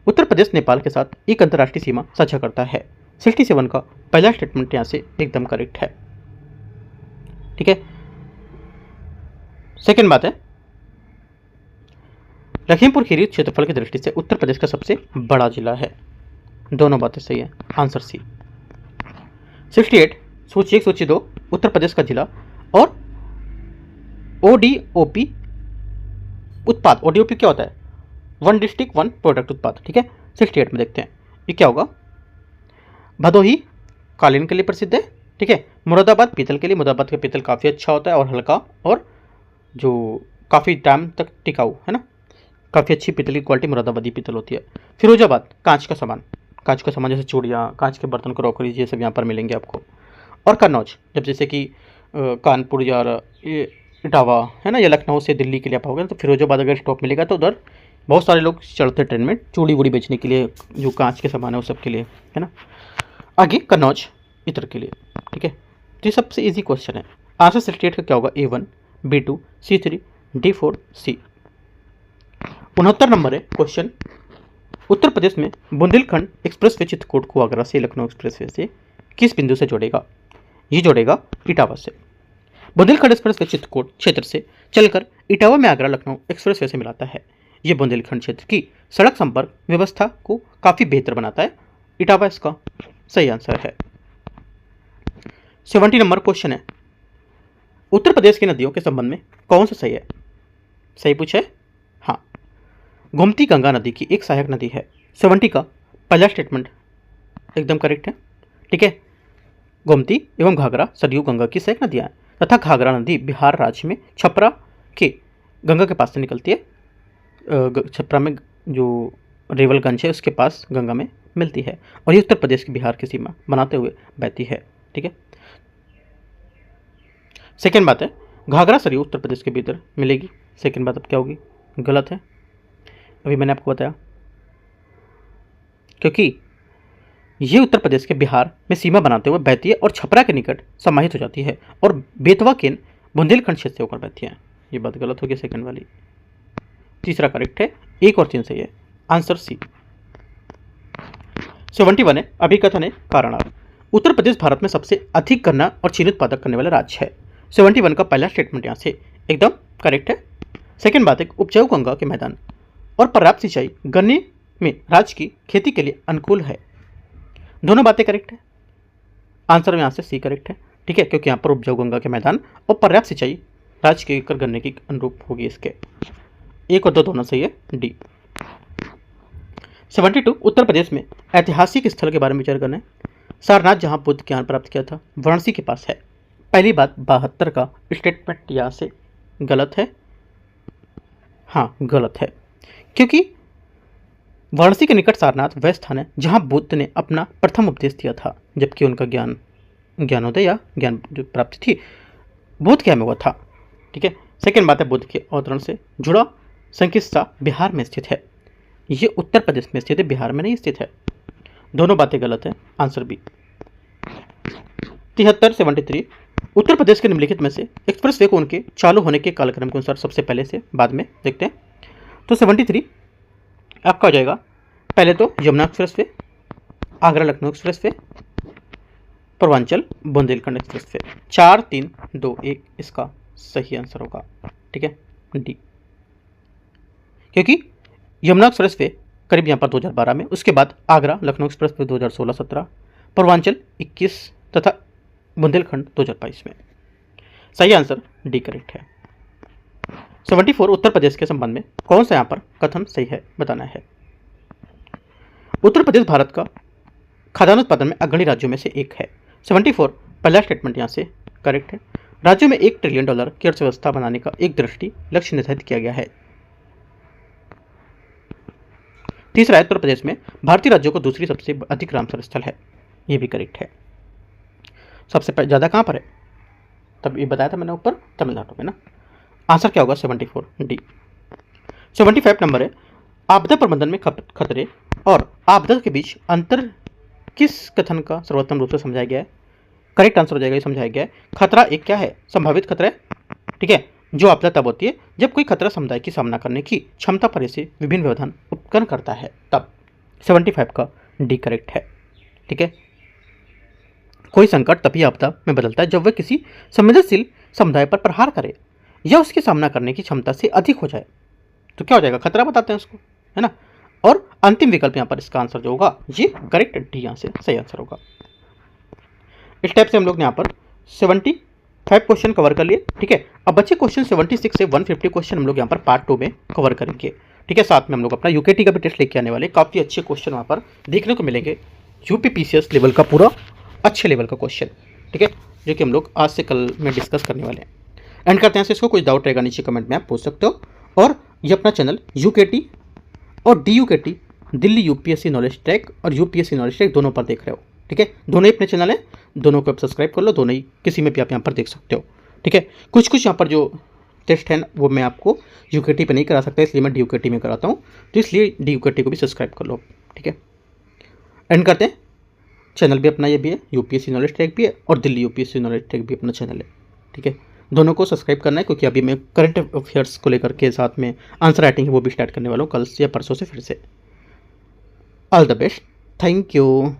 उत्तर प्रदेश नेपाल के साथ एक अंतर्राष्ट्रीय सीमा साझा करता है। 67 का पहला स्टेटमेंट यहां से एकदम करेक्ट है, ठीक है। सेकेंड बात है, लखीमपुर खीरी क्षेत्रफल की दृष्टि से उत्तर प्रदेश का सबसे बड़ा जिला है। दोनों बातें सही है, आंसर सी। 68 सूची 1 सूची 2 उत्तर प्रदेश का जिला और ODOP उत्पाद। ODOP क्या होता है? वन डिस्ट्रिक्ट वन प्रोडक्ट उत्पाद, ठीक है। 68 में देखते हैं ये क्या होगा। भदोही कालीन के लिए प्रसिद्ध है, ठीक है। मुरादाबाद पीतल के लिए, मुरादाबाद का पीतल काफ़ी अच्छा होता है और हल्का और जो काफ़ी टाइम तक टिकाऊ है ना, काफ़ी अच्छी पीतल की क्वालिटी मुरादाबादी पीतल होती है। फिरोजाबाद कांच का सामान जैसे चूड़ियाँ, कांच के बर्तन, क्रॉकरी, ये सब यहाँ पर मिलेंगे आपको। और कन्नौज जब जैसे कि कानपुर या ये इटावा है ना, या लखनऊ से दिल्ली के लिए आप आओगे तो फिरोजाबाद अगर स्टॉप मिलेगा तो उधर बहुत सारे लोग चढ़ते ट्रेन में चूड़ी वूड़ी बेचने के लिए, जो कांच के सामान है वो सब के लिए है ना। आगे कन्नौज इतर के लिए, ठीक है। तो ये सबसे ईजी क्वेश्चन है। आंसर 68 का क्या होगा? A1 B2 C3 D4 C। 69 number है क्वेश्चन, उत्तर प्रदेश में बुंदेलखंड एक्सप्रेसवे चित्रकूट को आगरा से लखनऊ एक्सप्रेसवे से किस बिंदु से जोड़ेगा? ये जोड़ेगा इटावा से। बुंदेलखंड एक्सप्रेसवे चित्रकूट क्षेत्र से चलकर इटावा में आगरा लखनऊ एक्सप्रेसवे से मिलाता है। ये बुंदेलखंड क्षेत्र की सड़क संपर्क व्यवस्था को काफ़ी बेहतर बनाता है। इटावा इसका सही आंसर है। 70 नंबर क्वेश्चन है, उत्तर प्रदेश की नदियों के संबंध में कौन सा सही है? सही पूछे? हाँ, गोमती गंगा नदी की एक सहायक नदी है। 70 का पहला स्टेटमेंट एकदम करेक्ट है। ठीक है, गोमती एवं घाघरा सरयू गंगा की सहायक नदियाँ हैं तथा घाघरा नदी बिहार राज्य में छपरा के गंगा के पास से निकलती है। छपरा में जो रेवलगंज है उसके पास गंगा में मिलती है और ये उत्तर प्रदेश की बिहार की सीमा बनाते हुए बहती है। ठीक है, सेकेंड बात है घाघरा सरयू उत्तर प्रदेश के भीतर मिलेगी। सेकेंड बात अब क्या होगी? गलत है, अभी मैंने आपको बताया, क्योंकि ये उत्तर प्रदेश के बिहार में सीमा बनाते हुए बहती है और छपरा के निकट समाहित हो जाती है और बेतवा केन बुंदेलखंड क्षेत्र से होकर बहती है। ये बात गलत होगी सेकंड वाली। तीसरा करेक्ट है, 1 और 3 सही है, आंसर सी। 71 है अभिकथन है कारणार्थ। उत्तर प्रदेश भारत में सबसे अधिक गन्ना और चीनी उत्पादक करने वाला राज्य है। 71 का पहला स्टेटमेंट यहाँ से एकदम करेक्ट है। सेकेंड बात है उपजाऊ गंगा के मैदान और पर्याप्त सिंचाई गन्ने में राज्य की खेती के लिए अनुकूल है। दोनों बातें करेक्ट है, आंसर में यहाँ से सी करेक्ट है। ठीक है, क्योंकि यहाँ पर उपजाऊ गंगा के मैदान और पर्याप्त सिंचाई राज्य के कर गन्ने की अनुरूप होगी। इसके 1 और 2 दोनों सही है, डी। 72 उत्तर प्रदेश में ऐतिहासिक स्थल के बारे में विचार करना है। सारनाथ जहाँ बुद्ध ज्ञान प्राप्त किया था वाराणसी के पास है। पहली बात 72 का स्टेटमेंट यहाँ से गलत है। हाँ गलत है, क्योंकि वाराणसी के निकट सारनाथ वह स्थान है जहाँ बुद्ध ने अपना प्रथम उपदेश दिया था, जबकि उनका ज्ञानोदय या ज्ञान जो प्राप्ति थी बोध गया में हुआ था। ठीक है, सेकेंड बात है बुद्ध के अवतरण से जुड़ा संकिस्सा बिहार में स्थित है। ये उत्तर प्रदेश में स्थित है, बिहार में नहीं स्थित है। दोनों बातें गलत है, आंसर बी। 73 उत्तर प्रदेश के निम्नलिखित में से एक्सप्रेस वे को उनके चालू होने के कालक्रम के अनुसार सबसे पहले से बाद में देखते हैं। तो 73 आपका हो जाएगा पहले तो Yamuna express way, Agra Lucknow express way, Purvanchal Bundelkhand express way. 4 3 2 1 इसका सही आंसर होगा। ठीक है, डी, क्योंकि यमुना एक्सप्रेस वे करीब यहाँ पर 2012 में, उसके बाद आगरा लखनऊ एक्सप्रेस वे 2016-17, पूर्वांचल 21 तथा बुंदेलखंड 2022 में। सही आंसर डी करेक्ट है। 74 उत्तर प्रदेश के संबंध में कौन सा यहाँ पर कथन सही है बताना है। उत्तर प्रदेश भारत का खाद्यान्न उत्पादन में अग्रणी राज्यों में से एक है। 74 पहला स्टेटमेंट यहाँ से करेक्ट है। राज्यों में $1 ट्रिलियन की अर्थव्यवस्था बनाने का एक दृष्टि लक्ष्य निर्धारित किया गया है। तीसरा है उत्तर प्रदेश में भारतीय राज्यों को दूसरी सबसे अधिक रामसर स्थल है। ये भी करेक्ट है। सबसे ज़्यादा कहाँ पर है? तब ये बताया था मैंने ऊपर, तमिलनाडु में ना। आंसर क्या होगा? 74 डी। 75 नंबर है आपदा प्रबंधन में खतरे और आपदा के बीच अंतर किस कथन का सर्वोत्तम रूप से समझाया गया है? करेक्ट आंसर हो जाएगा, ये समझाया गया है खतरा एक क्या है? संभावित खतरा है। ठीक है, जो आपदा तब होती है जब कोई खतरा समुदाय की सामना करने की क्षमता पर से विभिन्न व्यवधान उपकरण करता है, तब 75 का डी करेक्ट है। ठीक है, कोई संकट तभी आपदा में बदलता है जब वह किसी संवेदनशील समुदाय पर प्रहार करे या उसके सामना करने की क्षमता से अधिक हो जाए, तो क्या हो जाएगा? खतरा बताते हैं उसको, है ना। और अंतिम विकल्प यहाँ पर इसका आंसर जो होगा ये करेक्ट डी यहाँ से सही आंसर होगा। इस टाइप से हम लोग ने यहाँ पर 75 क्वेश्चन कवर कर लिए। ठीक है, अब बच्चे क्वेश्चन 76 से 150 क्वेश्चन हम लोग यहाँ पर पार्ट 2 में कवर करेंगे। ठीक है, साथ में हम लोग अपना यूकेटी का भी टेस्ट लेके आने वाले, काफ़ी अच्छे क्वेश्चन वहाँ पर देखने को मिलेंगे। यूपी पीसीएस लेवल का पूरा अच्छे लेवल का क्वेश्चन, ठीक है, जो कि हम लोग आज से कल में डिस्कस करने वाले हैं। एंड करते हैं से इसको, कुछ डाउट रहेगा नीचे कमेंट में आप पूछ सकते हो। और ये अपना चैनल यूकेटी और DUKT Delhi UPSC knowledge track और यूपीएससी नॉलेज ट्रैक दोनों पर देख रहे हो। ठीक है, दोनों ही अपने चैनल हैं, दोनों को आप सब्सक्राइब कर लो, दोनों ही किसी में भी आप यहाँ पर देख सकते हो। ठीक है, कुछ यहाँ पर जो टेस्ट है वो मैं आपको यूकेटी पे नहीं करा सकता, इसलिए मैं DUKT में कराता हूँ, तो इसलिए DUKT को भी सब्सक्राइब कर लो। ठीक है, एंड करते हैं। चैनल भी अपना ये भी है, यूपीएससी नॉलेज ट्रैक भी है और दिल्ली यूपीएससी नॉलेज ट्रैक भी अपना चैनल है। ठीक है, दोनों को सब्सक्राइब करना है, क्योंकि अभी मैं करंट अफेयर्स को लेकर के साथ में आंसर राइटिंग है वो भी स्टार्ट करने वाला हूँ कल से या परसों से फिर से। All the best, thank you.